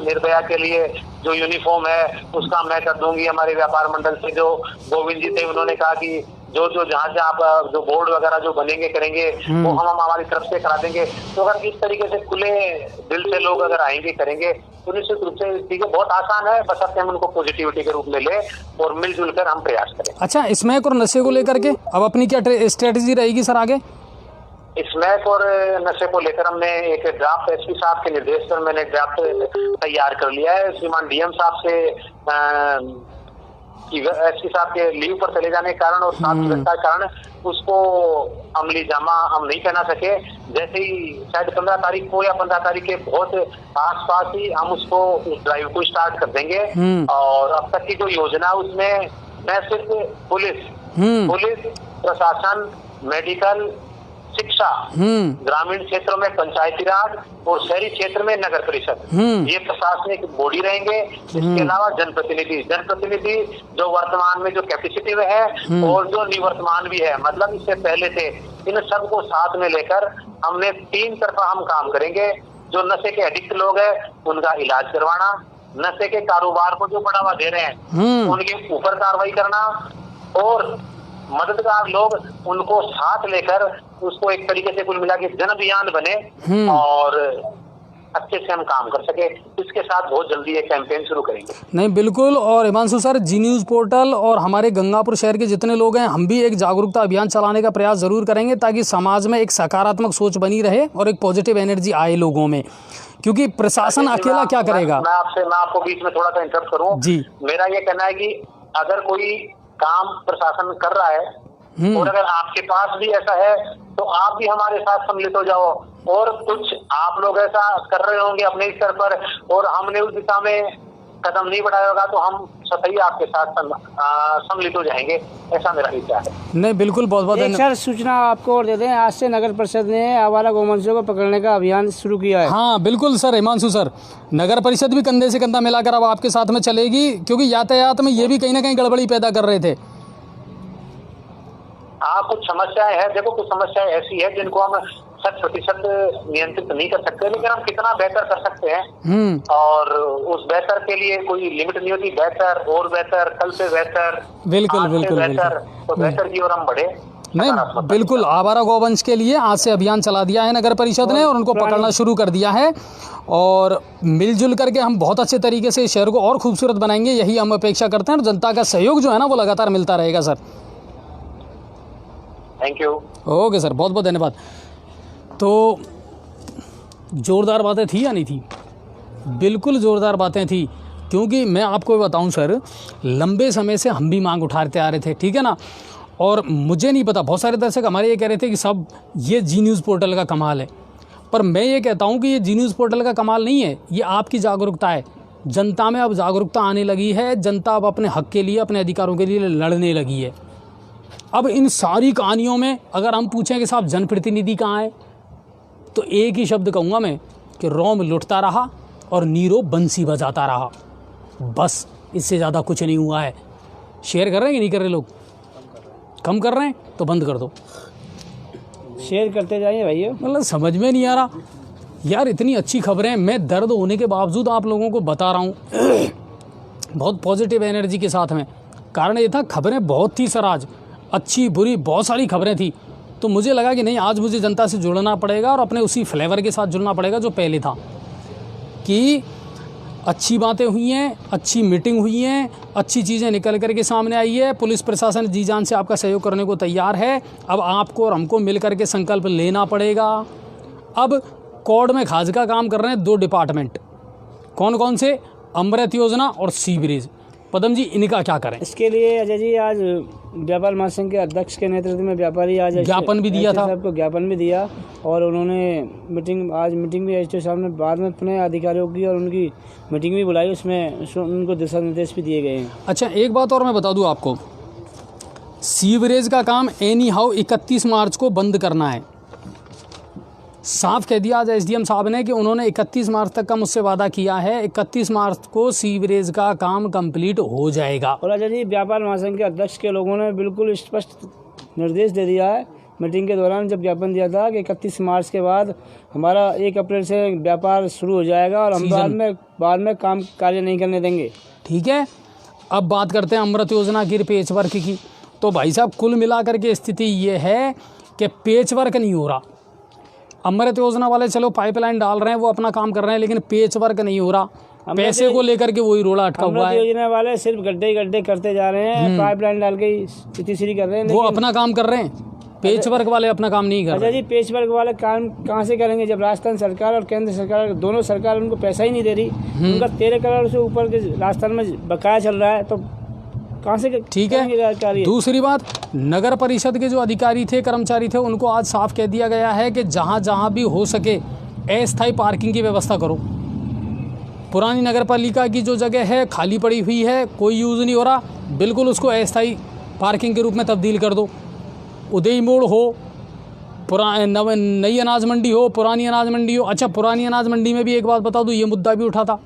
निर्भया के लिए जो यूनिफॉर्म है उसका मैं कर दूंगी। हमारे व्यापार मंडल से जो गोविंद जी थे, उन्होंने कहा कि जो जहाँ आप जो बोर्ड वगैरह जो बनेंगे करेंगे वो हम हमारी तरफ से करा देंगे। तो अगर इस तरीके से खुले दिल से लोग अगर आएंगे करेंगे तो निश्चित रूप से चीजें बहुत आसान है, बस अब हम उनको पॉजिटिविटी के रूप में ले और मिलजुल कर हम प्रयास करें। अच्छा स्मैक और नशे को लेकर के अब अपनी क्या स्ट्रेटेजी रहेगी सर आगे? स्मैक और नशे को लेकर हमने एक ड्राफ्ट SP साहब के निर्देश पर मैंने ड्राफ्ट तैयार कर लिया है। श्रीमान DM साहब से SP साहब के लीव पर चले जाने के कारण और साथ व्यवस्था के कारण उसको अमली जामा हम नहीं पहना सके। जैसे ही शायद 15 तारीख को या 15 तारीख के बहुत आसपास ही हम उसको उस ड्राइव को स्टार्ट कर देंगे। और अब तक की जो योजना उसमें मैं सिर्फ पुलिस प्रशासन, मेडिकल, शिक्षा, ग्रामीण क्षेत्रों में पंचायती राज और शहरी क्षेत्र में नगर परिषद, ये प्रशासनिक बॉडी रहेंगे। इसके अलावा जनप्रतिनिधि जो वर्तमान में जो कैपेसिटी में है और जो निवर्तमान भी है, मतलब इससे पहले से, इन सबको साथ में लेकर हमने 3 तरफा हम काम करेंगे। जो नशे के एडिक्ट लोग हैं उनका इलाज करवाना, नशे के कारोबार को जो बढ़ावा दे रहे हैं उनके ऊपर कार्रवाई करना, और मददगार लोग उनको साथ लेकर उसको एक तरीके से कुल मिला के जन अभियान बने और अच्छे से हम काम कर सके। इसके साथ बहुत जल्दी एक कैंपेन शुरू करेंगे। नहीं बिल्कुल। और हिमांशु सर, जी न्यूज़ पोर्टल और हमारे गंगापुर शहर के जितने लोग हैं, हम भी एक जागरूकता अभियान चलाने का प्रयास ज़रूर करेंगे ताकि समाज में एक सकारात्मक सोच बनी रहे और एक पॉजिटिव एनर्जी आए लोगों में, क्योंकि प्रशासन अकेला क्या करेगा। मैं आपको बीच में थोड़ा सा इंटरप्ट करूं जी। मेरा ये कहना है कि अगर कोई काम प्रशासन कर रहा है और अगर आपके पास भी ऐसा है तो आप भी हमारे साथ सम्मिलित हो जाओ, और कुछ आप लोग ऐसा कर रहे होंगे अपने स्तर पर और हमने उस दिशा में कदम नहीं बढ़ाया होगा तो हम सही आपके साथ सम्मिलित हो जाएंगे, ऐसा मेरा विचार है। नहीं बिल्कुल, बहुत बहुत सर सूचना आपको और दे दें, आज से नगर परिषद ने आवारा गौवंशों को पकड़ने का अभियान शुरू किया है। हाँ बिल्कुल सर, हिमांशु सर, नगर परिषद भी कंधे से कंधा मिलाकर अब आपके साथ में चलेगी, क्योंकि यातायात में ये भी कहीं ना कहीं गड़बड़ी पैदा कर रहे थे। हाँ, कुछ समस्याएं हैं, देखो कुछ समस्याएं ऐसी है जिनको हम 100% नियंत्रित नहीं कर सकते, लेकिन हम कितना बेहतर कर सकते हैं और उस बेहतर के लिए कोई लिमिट नहीं होती। बेहतर और बेहतर, कल से बेहतर, बिल्कुल बिल्कुल बेहतर, तो बेहतर की ओर हम बढ़े। नहीं बिल्कुल, आवारा गौवंश के लिए आज से अभियान चला दिया है नगर परिषद ने और उनको पकड़ना शुरू कर दिया है, और मिलजुल करके हम बहुत अच्छे तरीके से शहर को और खूबसूरत बनाएंगे, यही हम अपेक्षा करते हैं। और जनता का सहयोग जो है ना वो लगातार मिलता रहेगा sir. Thank you. Okay sir, बहुत बहुत धन्यवाद। तो ज़ोरदार बातें थी या नहीं थी? बिल्कुल ज़ोरदार बातें थी, क्योंकि मैं आपको बताऊं सर, लंबे समय से हम भी मांग उठाते आ रहे थे, ठीक है ना। और मुझे नहीं पता, बहुत सारे दर्शक हमारे ये कह रहे थे कि सब ये जी न्यूज़ पोर्टल का कमाल है, पर मैं ये कहता हूँ कि ये जी न्यूज़ पोर्टल का कमाल नहीं है, ये आपकी जागरूकता है। जनता में अब जागरूकता आने लगी है, जनता अब अपने हक के लिए, अपने अधिकारों के लिए लड़ने लगी है। अब इन सारी कहानियों में अगर हम पूछें कि साहब जनप्रतिनिधि कहाँ है, तो एक ही शब्द कहूँगा मैं कि रोम लुटता रहा और नीरो बंसी बजाता रहा, बस इससे ज़्यादा कुछ नहीं हुआ है। शेयर कर रहे हैं कि नहीं कर रहे लोग? कम कर रहे हैं तो बंद कर दो, शेयर करते जाइए भैया। मतलब समझ में नहीं आ रहा यार, इतनी अच्छी खबरें मैं दर्द होने के बावजूद आप लोगों को बता रहा हूँ बहुत पॉजिटिव एनर्जी के साथ में। कारण ये था, खबरें बहुत थी सर, आज अच्छी बुरी बहुत सारी खबरें थी, तो मुझे लगा कि नहीं, आज मुझे जनता से जुड़ना पड़ेगा और अपने उसी फ्लेवर के साथ जुड़ना पड़ेगा जो पहले था, कि अच्छी बातें हुई हैं, अच्छी मीटिंग हुई हैं, अच्छी चीज़ें निकल कर के सामने आई है। पुलिस प्रशासन जी जान से आपका सहयोग करने को तैयार है। अब आपको और हमको मिल कर के संकल्प लेना पड़ेगा। अब कोर्ट में खाज का काम कर रहे हैं 2 डिपार्टमेंट, कौन कौन से? अमृत योजना और सीवरेज। पदम जी, इनका क्या करें? इसके लिए अजय जी आज व्यापार महासंघ के अध्यक्ष के नेतृत्व में व्यापारी आज ज्ञापन भी दिया था, सबको ज्ञापन भी दिया, और उन्होंने मीटिंग भी एसडीओ साहब ने बाद में पुनः अधिकारियों की और उनकी मीटिंग भी बुलाई, उसमें उनको दिशा निर्देश भी दिए गए हैं। अच्छा, एक बात और मैं बता दूं आपको, सीवरेज का काम एनी हाउ 31 मार्च को बंद करना है। साफ कह दिया आज एसडीएम साहब ने कि उन्होंने 31 मार्च तक का मुझसे वादा किया है, 31 मार्च को सीवरेज का काम कंप्लीट हो जाएगा। और अजय जी, व्यापार महासंघ के अध्यक्ष के लोगों ने बिल्कुल स्पष्ट निर्देश दे दिया है मीटिंग के दौरान, जब ज्ञापन दिया था कि 31 मार्च के बाद हमारा 1 अप्रैल से व्यापार शुरू हो जाएगा और हम बाद में काम कार्य नहीं करने देंगे। ठीक है, अब बात करते हैं अमृत योजना की पेच वर्क की। तो भाई साहब, कुल मिलाकर के स्थिति ये है कि पेच वर्क नहीं हो रहा। अमृत योजना वाले चलो पाइपलाइन डाल रहे हैं, वो अपना काम कर रहे हैं, लेकिन पेच वर्क नहीं हो रहा। पैसे को लेकर के वही रोड़ा अटका हुआ है। योजना वाले सिर्फ गड्ढे करते जा रहे हैं, पाइपलाइन डाल के सीधी कर रहे हैं, वो अपना काम कर रहे हैं। पेच वर्क वाले अपना काम नहीं कर रहे। अच्छा जी, पेच वर्क वाले काम कहाँ से करेंगे जब राजस्थान सरकार और केंद्र सरकार दोनों सरकार उनको पैसा ही नहीं दे रही। उनका 13 करोड़ से ऊपर के राजस्थान में बकाया चल रहा है, तो कहाँ से? ठीक है। दूसरी बात, नगर परिषद के जो अधिकारी थे, कर्मचारी थे, उनको आज साफ कह दिया गया है कि जहाँ जहाँ भी हो सके अस्थायी पार्किंग की व्यवस्था करो। पुरानी नगर पालिका की जो जगह है खाली पड़ी हुई है, कोई यूज़ नहीं हो रहा, बिल्कुल उसको अस्थायी पार्किंग के रूप में तब्दील कर दो। उदय मोड़ हो, नई अनाज मंडी हो, पुरानी अनाज मंडी हो। अच्छा, पुरानी अनाज मंडी में भी एक बात बता दूँ, ये मुद्दा भी उठा था,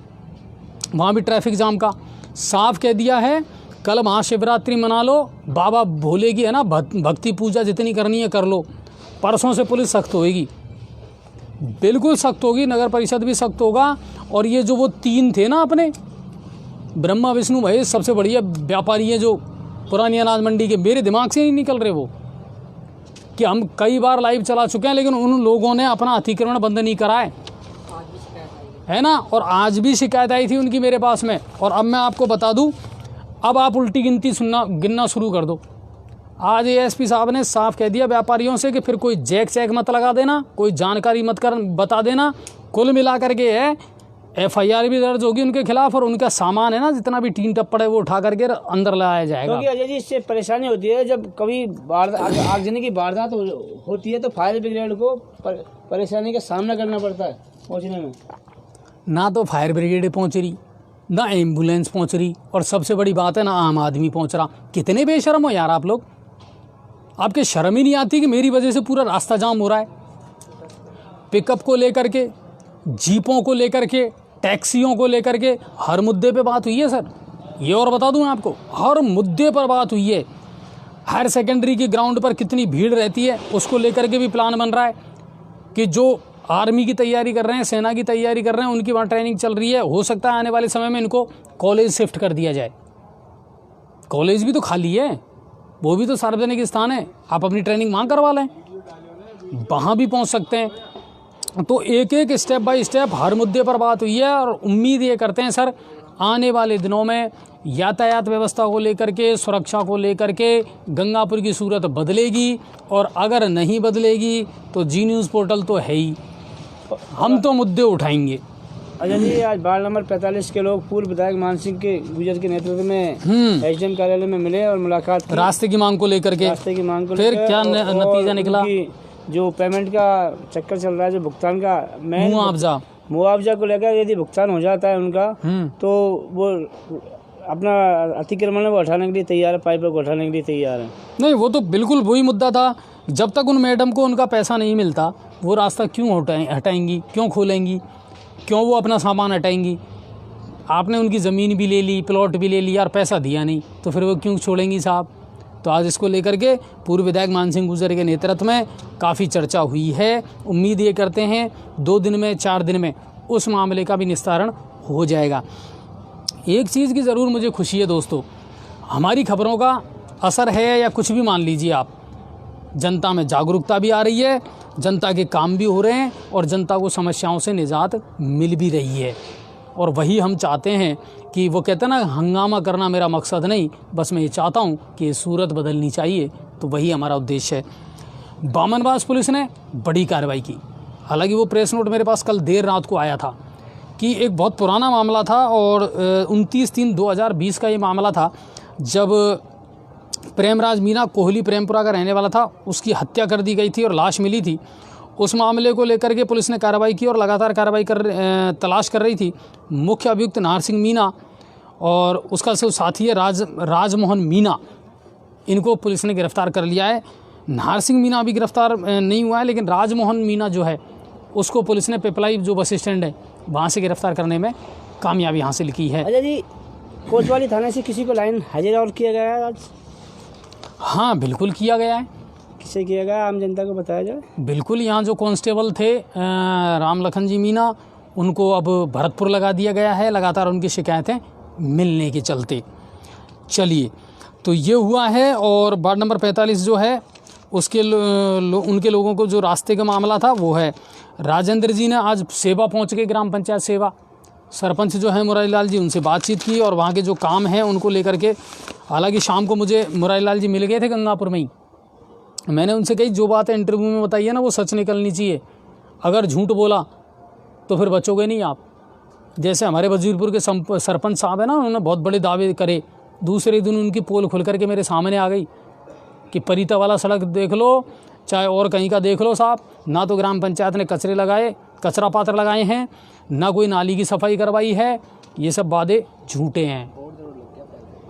वहाँ भी ट्रैफिक जाम का साफ कह दिया है। कल महाशिवरात्रि मना लो, बाबा भोले की है ना भक्ति पूजा जितनी करनी है कर लो। परसों से पुलिस सख्त होएगी, बिल्कुल सख्त होगी, नगर परिषद भी सख्त होगा। और ये जो वो 3 थे ना अपने, ब्रह्मा विष्णु महेश, सबसे बढ़िया व्यापारी है जो पुरानी अनाज मंडी के, मेरे दिमाग से नहीं निकल रहे वो, कि हम कई बार लाइव चला चुके हैं लेकिन उन लोगों ने अपना अतिक्रमण बंद नहीं कराए, है ना। और आज भी शिकायत आई थी उनकी मेरे पास में। और अब मैं आपको बता दूं, अब आप उल्टी गिनती गिनना शुरू कर दो। आज एएसपी साहब ने साफ कह दिया व्यापारियों से कि फिर कोई चेक मत लगा देना, कोई जानकारी मत बता देना। कुल मिला करके है FIR भी दर्ज होगी उनके खिलाफ, और उनका सामान है ना जितना भी टीन टप्पड़ है वो उठा करके अंदर लाया जाएगा। क्योंकि अजय जी इससे परेशानी होती है, जब कभी आगजनी की वारदात होती है तो फायर ब्रिगेड को परेशानी का सामना करना पड़ता है पहुँचने में। ना तो फायर ब्रिगेड पहुँच रही, ना एम्बुलेंस पहुँच रही, और सबसे बड़ी बात है ना आम आदमी पहुँच रहा। कितने बेशर्म हो यार आप लोग, आपके शर्म ही नहीं आती कि मेरी वजह से पूरा रास्ता जाम हो रहा है। पिकअप को लेकर के, जीपों को लेकर के, टैक्सियों को लेकर के हर मुद्दे पे बात हुई है सर। ये और बता दूं आपको, हर मुद्दे पर बात हुई है। हायर सेकेंडरी की ग्राउंड पर कितनी भीड़ रहती है उसको लेकर के भी प्लान बन रहा है कि जो आर्मी की तैयारी कर रहे हैं, सेना की तैयारी कर रहे हैं, उनकी वहाँ ट्रेनिंग चल रही है, हो सकता है आने वाले समय में इनको कॉलेज शिफ्ट कर दिया जाए। कॉलेज भी तो खाली है, वो भी तो सार्वजनिक स्थान है, आप अपनी ट्रेनिंग वहाँ करवा लें, वहाँ भी पहुँच सकते हैं। तो एक एक स्टेप बाय स्टेप हर मुद्दे पर बात हुई है, और उम्मीद ये करते हैं सर आने वाले दिनों में यातायात व्यवस्था को लेकर के, सुरक्षा को लेकर के गंगापुर की सूरत बदलेगी। और अगर नहीं बदलेगी तो जी न्यूज़ पोर्टल तो है ही, हम तो मुद्दे उठाएंगे। अजय जी, आज वार्ड नंबर 45 के लोग पूर्व विधायक मान सिंह के गुजर के नेतृत्व में SDM कार्यालय में मिले और मुलाकात की। रास्ते की मांग को लेकर के, रास्ते की मांग को फिर क्या नतीजा निकला? जो पेमेंट का चक्कर चल रहा है, जो भुगतान का मुआवजा को लेकर, यदि भुगतान हो जाता है उनका तो वो अपना अतिक्रमण वो हटाने के लिए तैयार है, पाइप को हटाने के लिए तैयार है। नहीं, वो तो बिल्कुल वही मुद्दा था। जब तक उन मैडम को उनका पैसा नहीं मिलता वो रास्ता क्यों हटाएंगी, क्यों खोलेंगी, क्यों वो अपना सामान हटाएंगी? आपने उनकी ज़मीन भी ले ली, प्लॉट भी ले लिया और पैसा दिया नहीं, तो फिर वो क्यों छोड़ेंगी साहब? तो आज इसको लेकर के पूर्व विधायक मान सिंह गुजर के नेतृत्व में काफ़ी चर्चा हुई है। उम्मीद ये करते हैं 2 दिन में, 4 दिन में उस मामले का भी निस्तारण हो जाएगा। एक चीज़ की ज़रूर मुझे खुशी है दोस्तों, हमारी खबरों का असर है या कुछ भी मान लीजिए आप, जनता में जागरूकता भी आ रही है, जनता के काम भी हो रहे हैं और जनता को समस्याओं से निजात मिल भी रही है। और वही हम चाहते हैं कि वो कहते हैं ना, हंगामा करना मेरा मकसद नहीं, बस मैं ये चाहता हूँ कि ये सूरत बदलनी चाहिए, तो वही हमारा उद्देश्य है। बामनबास पुलिस ने बड़ी कार्रवाई की। हालांकि वो प्रेस नोट मेरे पास कल देर रात को आया था कि एक बहुत पुराना मामला था और 29/3/2020 का ये मामला था, जब प्रेमराज मीना कोहली प्रेमपुरा का रहने वाला था, उसकी हत्या कर दी गई थी और लाश मिली थी। उस मामले को लेकर के पुलिस ने कार्रवाई की और लगातार कार्रवाई तलाश कर रही थी। मुख्य अभियुक्त नाहर सिंह मीना और उसका साथी है राजमोहन मीना, इनको पुलिस ने गिरफ्तार कर लिया है। नाहर सिंह मीना अभी गिरफ्तार नहीं हुआ है, लेकिन राजमोहन मीना जो है उसको पुलिस ने पिपलाई जो बस स्टैंड है वहाँ से गिरफ्तार करने में कामयाबी हासिल की है। अजय जी, कोतवाली थाने से किसी को लाइन हाजिर और किया गया है आज? हाँ बिल्कुल किया गया है। किसे किया गया, आम जनता को बताया जाए? बिल्कुल, यहाँ जो कांस्टेबल थे राम लखन जी मीना, उनको अब भरतपुर लगा दिया गया है, लगातार उनकी शिकायतें मिलने के चलते। चलिए, तो ये हुआ है। और वार्ड नंबर 45 जो है उसके उनके लोगों को जो रास्ते का मामला था वो है, राजेंद्र जी ने आज सेवा पहुँच के, ग्राम पंचायत सेवा, सरपंच जो है मुरारी लाल जी, उनसे बातचीत की और वहाँ के जो काम है उनको लेकर के, हालांकि शाम को मुझे मुरारी लाल जी मिल गए थे गंगापुर में ही। मैंने उनसे कही जो बात है इंटरव्यू में बताइए ना वो सच निकलनी चाहिए, अगर झूठ बोला तो फिर बचोगे नहीं आप। जैसे हमारे वजीरपुर के सरपंच साहब है ना, उन्होंने बहुत बड़े दावे करे, दूसरे दिन उनकी पोल खुल करके मेरे सामने आ गई कि परीता वाला सड़क देख लो चाहे और कहीं का देख लो साहब, ना तो ग्राम पंचायत ने कचरा पात्र लगाए हैं, ना कोई नाली की सफाई करवाई है, ये सब वादे झूठे हैं।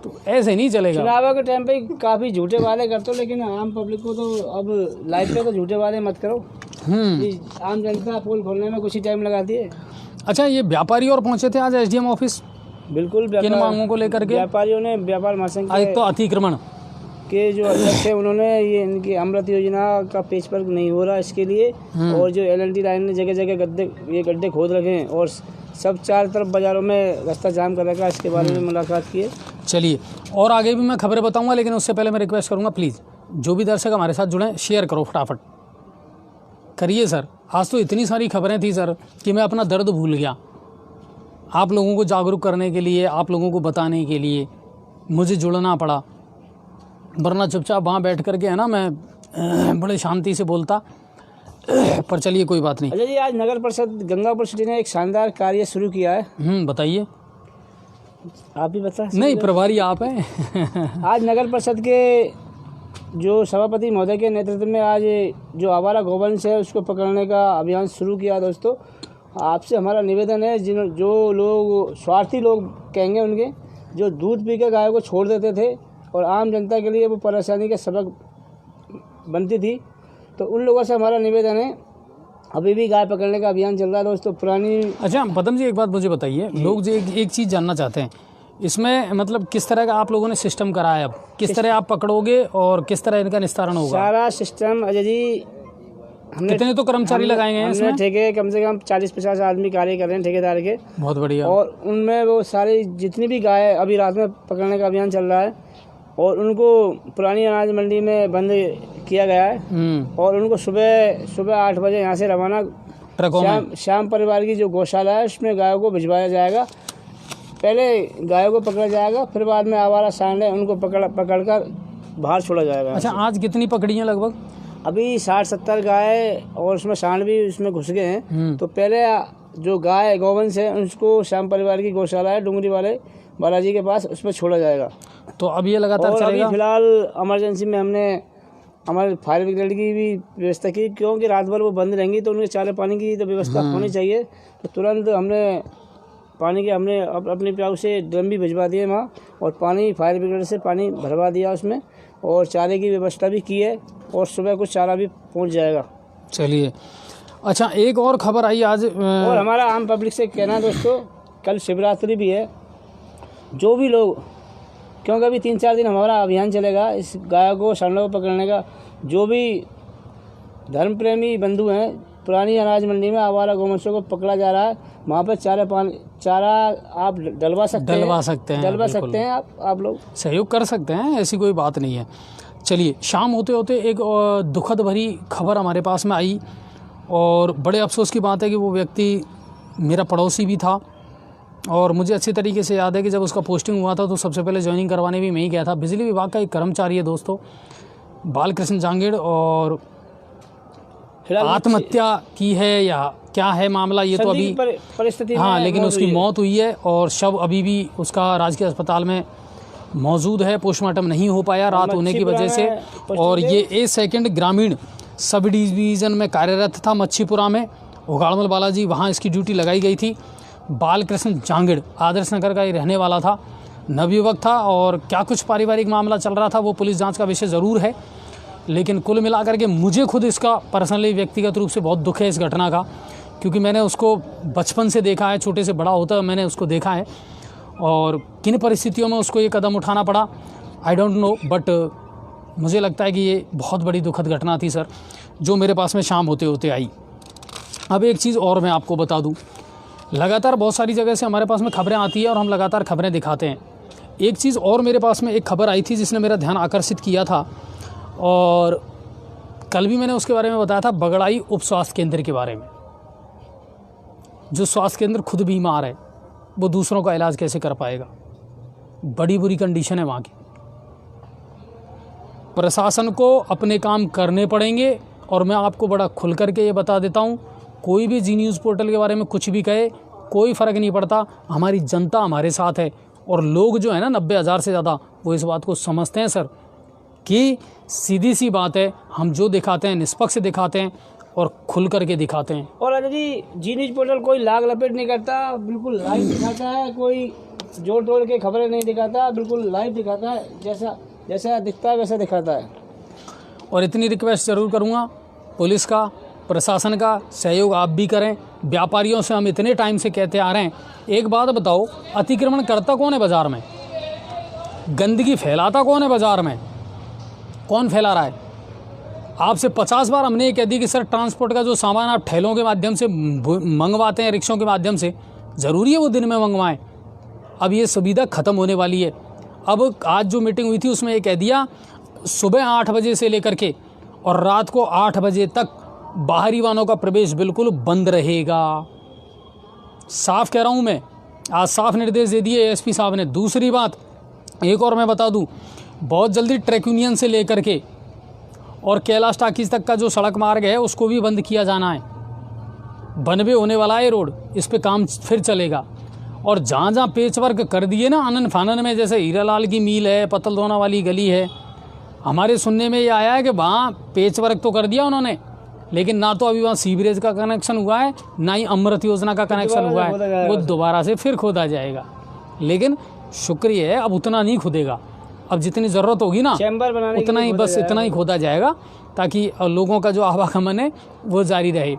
तो ऐसे नहीं चलेगा। चुनाव के टाइम पे काफ़ी झूठे वादे करते हो, लेकिन आम पब्लिक को तो अब लाइफ पे तो झूठे वादे मत करो। आम जनता पोल खोलने में कुछ ही टाइम लगाती है। अच्छा, ये व्यापारी और पहुंचे थे आज SDM ऑफिस? बिल्कुल, किन मांगों को लेकर के? व्यापारियों ने व्यापार महासंघ एक तो अतिक्रमण के जो अध्यक्ष है उन्होंने ये इनकी अमृत योजना का पेज पर नहीं हो रहा इसके लिए, और जो LNT लाइन ने जगह जगह गड्ढे खोद रखे हैं और सब चार तरफ बाज़ारों में रास्ता जाम कर रखा है। इसके बारे में मुलाकात की है। चलिए, और आगे भी मैं खबरें बताऊंगा, लेकिन उससे पहले मैं रिक्वेस्ट करूंगा प्लीज़ जो भी दर्शक हमारे साथ जुड़े शेयर करो, फटाफट करिए सर। आज तो इतनी सारी खबरें थी सर कि मैं अपना दर्द भूल गया। आप लोगों को जागरूक करने के लिए, आप लोगों को बताने के लिए मुझे जुड़ना पड़ा, वरना चुपचाप वहाँ बैठ करके है ना मैं बड़े शांति से बोलता। पर चलिए कोई बात नहीं। अच्छा जी, आज नगर परिषद गंगापुर सिटी ने एक शानदार कार्य शुरू किया है। बताइए। आप ही बता। नहीं, प्रभारी आप हैं। आज नगर परिषद के जो सभापति महोदय के नेतृत्व में आज जो आवारा गौवंश है उसको पकड़ने का अभियान शुरू किया। दोस्तों, आपसे हमारा निवेदन है, जो लोग स्वार्थी लोग कहेंगे, उनके जो दूध पी के गायों को छोड़ देते थे और आम जनता के लिए वो परेशानी का सबक बनती थी, तो उन लोगों से हमारा निवेदन है। अभी भी गाय पकड़ने का अभियान चल रहा है दोस्तों, पुरानी। अच्छा पदम जी, एक बात मुझे बताइए, लोग जो एक चीज़ जानना चाहते हैं, इसमें मतलब किस तरह का आप लोगों ने सिस्टम कराया, अब किस तरह आप पकड़ोगे और किस तरह इनका निस्तारण होगा? सारा सिस्टम अजय जी, हमने कितने तो कर्मचारी लगाएंगे हैं इसमें? ठेके कम से कम 40-50 आदमी कार्य कर रहे हैं, ठेकेदार के। बहुत बढ़िया। और उनमें वो सारी जितनी भी गाय अभी रात में पकड़ने का अभियान चल रहा है, और उनको पुरानी अनाज मंडी में बंद किया गया है, और उनको सुबह 8 बजे यहाँ से रवाना ट्रकों में श्याम परिवार की जो गौशाला है उसमें गायों को भिजवाया जाएगा। पहले गायों को पकड़ा जाएगा, फिर बाद में आवारा सांड है उनको पकड़कर बाहर छोड़ा जाएगा। अच्छा, आज कितनी पकड़ी हैं लगभग? अभी 60-70 गाय और उसमें सांड भी उसमें घुस गए हैं। तो पहले जो गाय गौवंश है उसको श्याम परिवार की गौशाला है डुंगरी वाले बालाजी के पास, उसमें छोड़ा जाएगा। तो अब ये लगातार चलेगा? अभी फिलहाल इमरजेंसी में हमने हमारे फायर ब्रिगेड की भी व्यवस्था की, क्योंकि रात भर वो बंद रहेंगी तो उनके चारे पानी की तो व्यवस्था होनी चाहिए। तो तुरंत हमने पानी के अपनी प्याऊ से ड्रम भी भिजवा दिए वहाँ, और पानी फायर ब्रिगेड से पानी भरवा दिया उसमें, और चारे की व्यवस्था भी की है, और सुबह कुछ चारा भी पहुँच जाएगा। चलिए, अच्छा एक और खबर आई आज। और हमारा आम पब्लिक से कहना है दोस्तों, कल शिवरात्रि भी है, जो भी लोग, क्योंकि अभी 3-4 दिन हमारा अभियान चलेगा इस गाय को सांडों को पकड़ने का, जो भी धर्म प्रेमी बंधु हैं, पुरानी अनाज मंडी में आवारा गौवंशों को पकड़ा जा रहा है, वहाँ पर चारा आप डलवा सकते हैं आप लोग सहयोग कर सकते हैं, ऐसी कोई बात नहीं है। चलिए, शाम होते होते एक दुखद भरी खबर हमारे पास में आई, और बड़े अफसोस की बात है कि वो व्यक्ति मेरा पड़ोसी भी था, और मुझे अच्छी तरीके से याद है कि जब उसका पोस्टिंग हुआ था तो सबसे पहले ज्वाइनिंग करवाने भी मैं ही गया था। बिजली विभाग का एक कर्मचारी है दोस्तों, बालकृष्ण जांगीड़, और आत्महत्या की है या क्या है मामला ये तो अभी परिस्थिति, हाँ, लेकिन उसकी मौत हुई है, और शव अभी भी उसका राजकीय अस्पताल में मौजूद है। पोस्टमार्टम नहीं हो पाया रात होने की वजह से। और ये ए सेकंड ग्रामीण सब डिवीज़न में कार्यरत था मच्छीपुरा में, उगाड़मल बालाजी, वहाँ इसकी ड्यूटी लगाई गई थी। बालकृष्ण जांगीड़ आदर्श नगर का ही रहने वाला था, नवयुवक था, और क्या कुछ पारिवारिक मामला चल रहा था वो पुलिस जांच का विषय ज़रूर है, लेकिन कुल मिलाकर के मुझे खुद इसका पर्सनली व्यक्तिगत रूप से बहुत दुख है इस घटना का, क्योंकि मैंने उसको बचपन से देखा है, छोटे से बड़ा होता है मैंने उसको देखा है, और किन परिस्थितियों में उसको ये कदम उठाना पड़ा आई डोंट नो, बट मुझे लगता है कि ये बहुत बड़ी दुखद घटना थी सर, जो मेरे पास में शाम होते होते आई। अब एक चीज़ और मैं आपको बता दूं, लगातार बहुत सारी जगह से हमारे पास में खबरें आती हैं और हम लगातार खबरें दिखाते हैं। एक चीज़ और मेरे पास में एक खबर आई थी जिसने मेरा ध्यान आकर्षित किया था, और कल भी मैंने उसके बारे में बताया था, बगड़ाई उप स्वास्थ्य केंद्र के बारे में। जो स्वास्थ्य केंद्र खुद बीमार है वो दूसरों का इलाज कैसे कर पाएगा? बड़ी बुरी कंडीशन है वहाँ की। प्रशासन को अपने काम करने पड़ेंगे, और मैं आपको बड़ा खुल करके ये बता देता हूँ, कोई भी जी न्यूज़ पोर्टल के बारे में कुछ भी कहे कोई फ़र्क नहीं पड़ता, हमारी जनता हमारे साथ है। और लोग जो है ना 90,000 से ज़्यादा, वो इस बात को समझते हैं सर कि सीधी सी बात है, हम जो दिखाते हैं निष्पक्ष दिखाते हैं और खुल करके दिखाते हैं। और अजय जी न्यूज़ पोर्टल कोई लाग लपेट नहीं करता, बिल्कुल लाइव दिखाता है, कोई जोड़ तोड़ के खबरें नहीं दिखाता, बिल्कुल लाइव दिखाता है, जैसा दिखता है वैसा दिखाता है। और इतनी रिक्वेस्ट ज़रूर करूँगा, पुलिस का, प्रशासन का सहयोग आप भी करें। व्यापारियों से हम इतने टाइम से कहते आ रहे हैं, एक बात बताओ, अतिक्रमण करता कौन है बाज़ार में? गंदगी फैलाता कौन है बाज़ार में? कौन फैला रहा है? आपसे 50 बार हमने ये कह दी कि सर ट्रांसपोर्ट का जो सामान आप ठेलों के माध्यम से मंगवाते हैं, रिक्शों के माध्यम से, ज़रूरी है वो दिन में मंगवाएं। अब ये सुविधा ख़त्म होने वाली है। अब आज जो मीटिंग हुई थी उसमें ये कह दिया सुबह 8 बजे से लेकर के और रात को 8 बजे तक बाहरी वाहनों का प्रवेश बिल्कुल बंद रहेगा। साफ कह रहा हूँ मैं, आज साफ निर्देश दे दिए एसपी साहब ने। दूसरी बात एक और मैं बता दूँ, बहुत जल्दी ट्रैक यूनियन से लेकर के और कैलाश टाकीज तक का जो सड़क मार्ग है उसको भी बंद किया जाना है। बनवे होने वाला है रोड, इस पे काम फिर चलेगा। और जहाँ जहाँ पेच वर्क कर दिए ना आनन फानन में, जैसे हीरालाल की मील है, पतलदोना वाली गली है, हमारे सुनने में ये आया है कि वहाँ पेच वर्क तो कर दिया उन्होंने, लेकिन ना तो अभी वहाँ सीवरेज का कनेक्शन हुआ है, ना ही अमृत योजना का कनेक्शन हुआ है। वो दोबारा से फिर खोदा जाएगा। लेकिन शुक्रिया है अब उतना नहीं खुदेगा, अब जितनी ज़रूरत होगी ना उतना ही, बस इतना ही खोदा जाएगा ताकि लोगों का जो आवागमन है वो जारी रहे।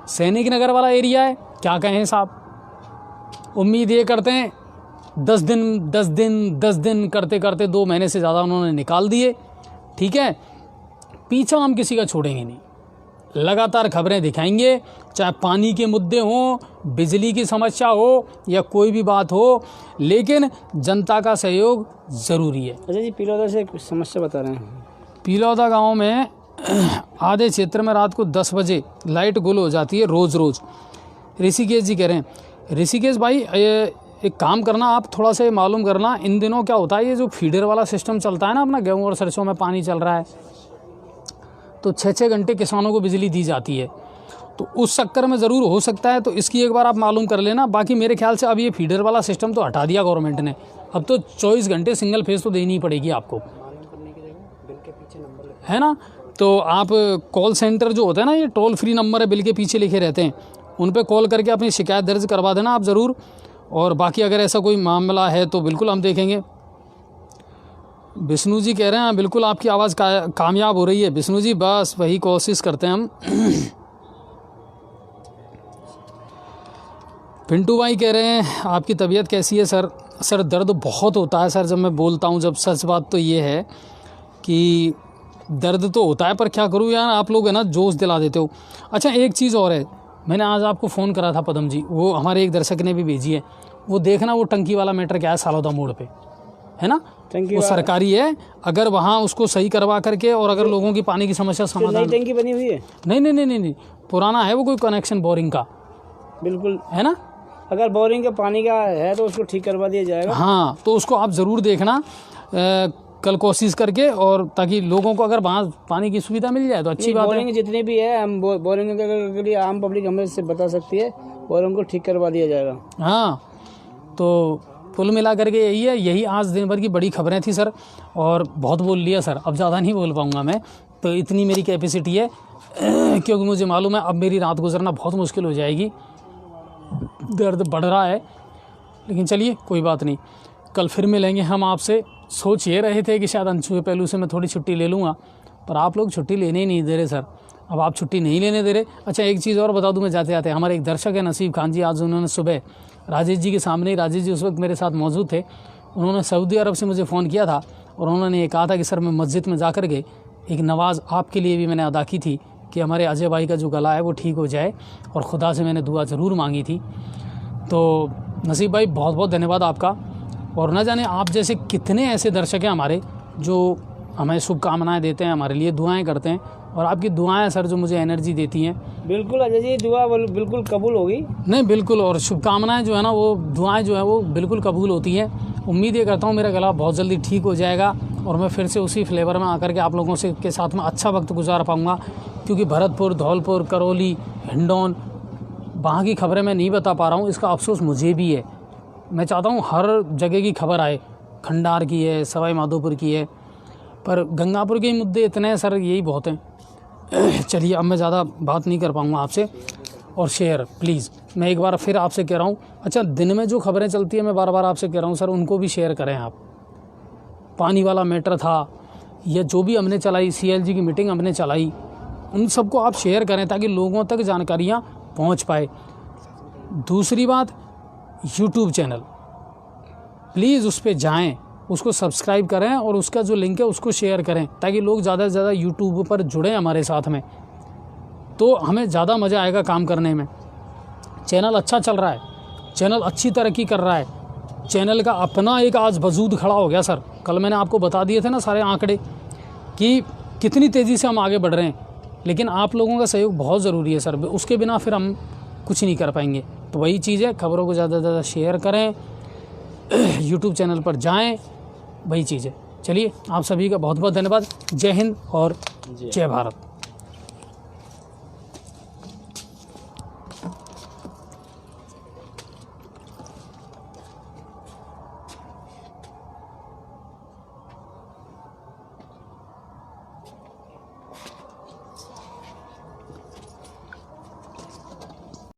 सैनिक नगर वाला एरिया है, क्या कहें साहब, उम्मीद ये करते हैं 10 दिन करते करते 2 महीने से ज़्यादा उन्होंने निकाल दिए। ठीक है, पीछा हम किसी का छोड़ेंगे नहीं, लगातार खबरें दिखाएंगे, चाहे पानी के मुद्दे हों, बिजली की समस्या हो या कोई भी बात हो, लेकिन जनता का सहयोग ज़रूरी है। अच्छा जी, पिलौदा से कुछ समस्या बता रहे हैं। पिलौदा गांव में आधे क्षेत्र में रात को 10 बजे लाइट गुल हो जाती है रोज़। ऋषिकेश जी कह रहे हैं, ऋषिकेश भाई एक काम करना, आप थोड़ा सा मालूम करना इन दिनों क्या होता है, ये जो फीडर वाला सिस्टम चलता है ना, अपना गेहूँ और सरसों में पानी चल रहा है तो 6-6 घंटे किसानों को बिजली दी जाती है, तो उस चक्कर में ज़रूर हो सकता है, तो इसकी एक बार आप मालूम कर लेना। बाकी मेरे ख्याल से अब ये फीडर वाला सिस्टम तो हटा दिया गवर्नमेंट ने, अब तो 24 घंटे सिंगल फेज तो देनी ही पड़ेगी आपको, है ना। तो आप कॉल सेंटर जो होता है ना, ये टोल फ्री नंबर है, बिल के पीछे लिखे रहते हैं, उन पर कॉल करके अपनी शिकायत दर्ज करवा देना आप ज़रूर। और बाकी अगर ऐसा कोई मामला है तो बिल्कुल हम देखेंगे। विष्णु जी कह रहे हैं बिल्कुल आपकी आवाज़ कामयाब हो रही है। विष्णु जी बस वही कोशिश करते हैं हम। पिंटू भाई कह रहे हैं आपकी तबीयत कैसी है सर? सर दर्द बहुत होता है सर जब मैं बोलता हूँ, जब सच बात तो ये है कि दर्द तो होता है, पर क्या करूँ यार, आप लोग है ना जोश दिला देते हो। अच्छा एक चीज़ और है, मैंने आज आपको फ़ोन करा था पदम जी, वो हमारे एक दर्शक ने भी भेजी है, वो देखना वो टंकी वाला मैटर क्या है सालौदा मोड़ पे, है ना, वो सरकारी है, अगर वहाँ उसको सही करवा करके और अगर लोगों की पानी की समस्या समाधान। टंकी बनी हुई है? नहीं, पुराना है वो, कोई कनेक्शन बोरिंग का, बिल्कुल है ना। अगर बोरिंग का पानी का है तो उसको ठीक करवा दिया जाएगा। हाँ, तो उसको आप ज़रूर देखना कल कोशिश करके, और ताकि लोगों को अगर वहाँ पानी की सुविधा मिल जाए तो अच्छी बात है। बोरिंग जितने भी है, हम बोरिंग के लिए आम पब्लिक हमें से बता सकती है, बोरिंग को ठीक करवा दिया जाएगा। हाँ, तो कुल मिला करके यही है, यही आज दिन भर की बड़ी खबरें थी सर, और बहुत बोल लिया सर, अब ज़्यादा नहीं बोल पाऊँगा मैं, तो इतनी मेरी कैपेसिटी है क्योंकि मुझे मालूम है अब मेरी रात गुजरना बहुत मुश्किल हो जाएगी, दर्द बढ़ रहा है। लेकिन चलिए कोई बात नहीं, कल फिर मिलेंगे हम आपसे। सोच ये रहे थे कि शायद अनछुए पहलू से मैं थोड़ी छुट्टी ले लूँगा, पर आप लोग छुट्टी लेने ही नहीं दे रहे सर, अब आप छुट्टी नहीं लेने दे रहे। अच्छा एक चीज़ और बता दूं मैं जाते जाते, हमारे एक दर्शक है नसीब खान जी, आज उन्होंने सुबह राजेश जी के सामने ही, राजेश जी उस वक्त मेरे साथ मौजूद थे, उन्होंने सऊदी अरब से मुझे फ़ोन किया था और उन्होंने ये कहा था कि सर मैं मस्जिद में जा कर के एक नमाज आपके लिए भी मैंने अदा की थी कि हमारे अजय भाई का जो गला है वो ठीक हो जाए, और खुदा से मैंने दुआ ज़रूर मांगी थी। तो नसीब भाई बहुत बहुत धन्यवाद आपका, और न जाने आप जैसे कितने ऐसे दर्शक हैं हमारे जो हमें शुभकामनाएं देते हैं, हमारे लिए दुआएं करते हैं, और आपकी दुआएं सर जो मुझे एनर्जी देती हैं। बिल्कुल अजय जी, दुआ बिल्कुल कबूल होगी। नहीं बिल्कुल, और शुभकामनाएं जो है ना, वो दुआएं जो है वो बिल्कुल कबूल होती हैं। उम्मीद ये करता हूँ मेरा गला बहुत जल्दी ठीक हो जाएगा और मैं फिर से उसी फ्लेवर में आकर के आप लोगों से के साथ में अच्छा वक्त गुजार पाऊँगा, क्योंकि भरतपुर, धौलपुर, करौली, हिंडौन, वहाँ की खबरें मैं नहीं बता पा रहा हूँ, इसका अफसोस मुझे भी है। मैं चाहता हूँ हर जगह की खबर आए, खंडार की है, सवाई माधोपुर की है, पर गंगापुर के मुद्दे इतने हैं सर, यही बहुत हैं। चलिए अब मैं ज़्यादा बात नहीं कर पाऊँगा आपसे, और शेयर प्लीज़ मैं एक बार फिर आपसे कह रहा हूँ। अच्छा दिन में जो खबरें चलती है मैं बार बार आपसे कह रहा हूँ सर, उनको भी शेयर करें आप। पानी वाला मैटर था या जो भी हमने चलाई, CLG की मीटिंग हमने चलाई, उन सबको आप शेयर करें ताकि लोगों तक जानकारियाँ पहुँच पाए। दूसरी बात, YouTube चैनल प्लीज़ उस पर जाएँ, उसको सब्सक्राइब करें और उसका जो लिंक है उसको शेयर करें, ताकि लोग ज़्यादा से ज़्यादा YouTube पर जुड़ें हमारे साथ में, तो हमें ज़्यादा मज़ा आएगा काम करने में। चैनल अच्छा चल रहा है, चैनल अच्छी तरक्की कर रहा है, चैनल का अपना एक आज वजूद खड़ा हो गया सर। कल मैंने आपको बता दिए थे ना सारे आंकड़े कि कितनी तेज़ी से हम आगे बढ़ रहे हैं, लेकिन आप लोगों का सहयोग बहुत ज़रूरी है सर, उसके बिना फिर हम कुछ नहीं कर पाएंगे। तो वही चीज़ है, खबरों को ज़्यादा से ज़्यादा शेयर करें, यूट्यूब चैनल पर जाएं, वही चीज़ है। चलिए आप सभी का बहुत बहुत धन्यवाद। जय हिंद और जय भारत।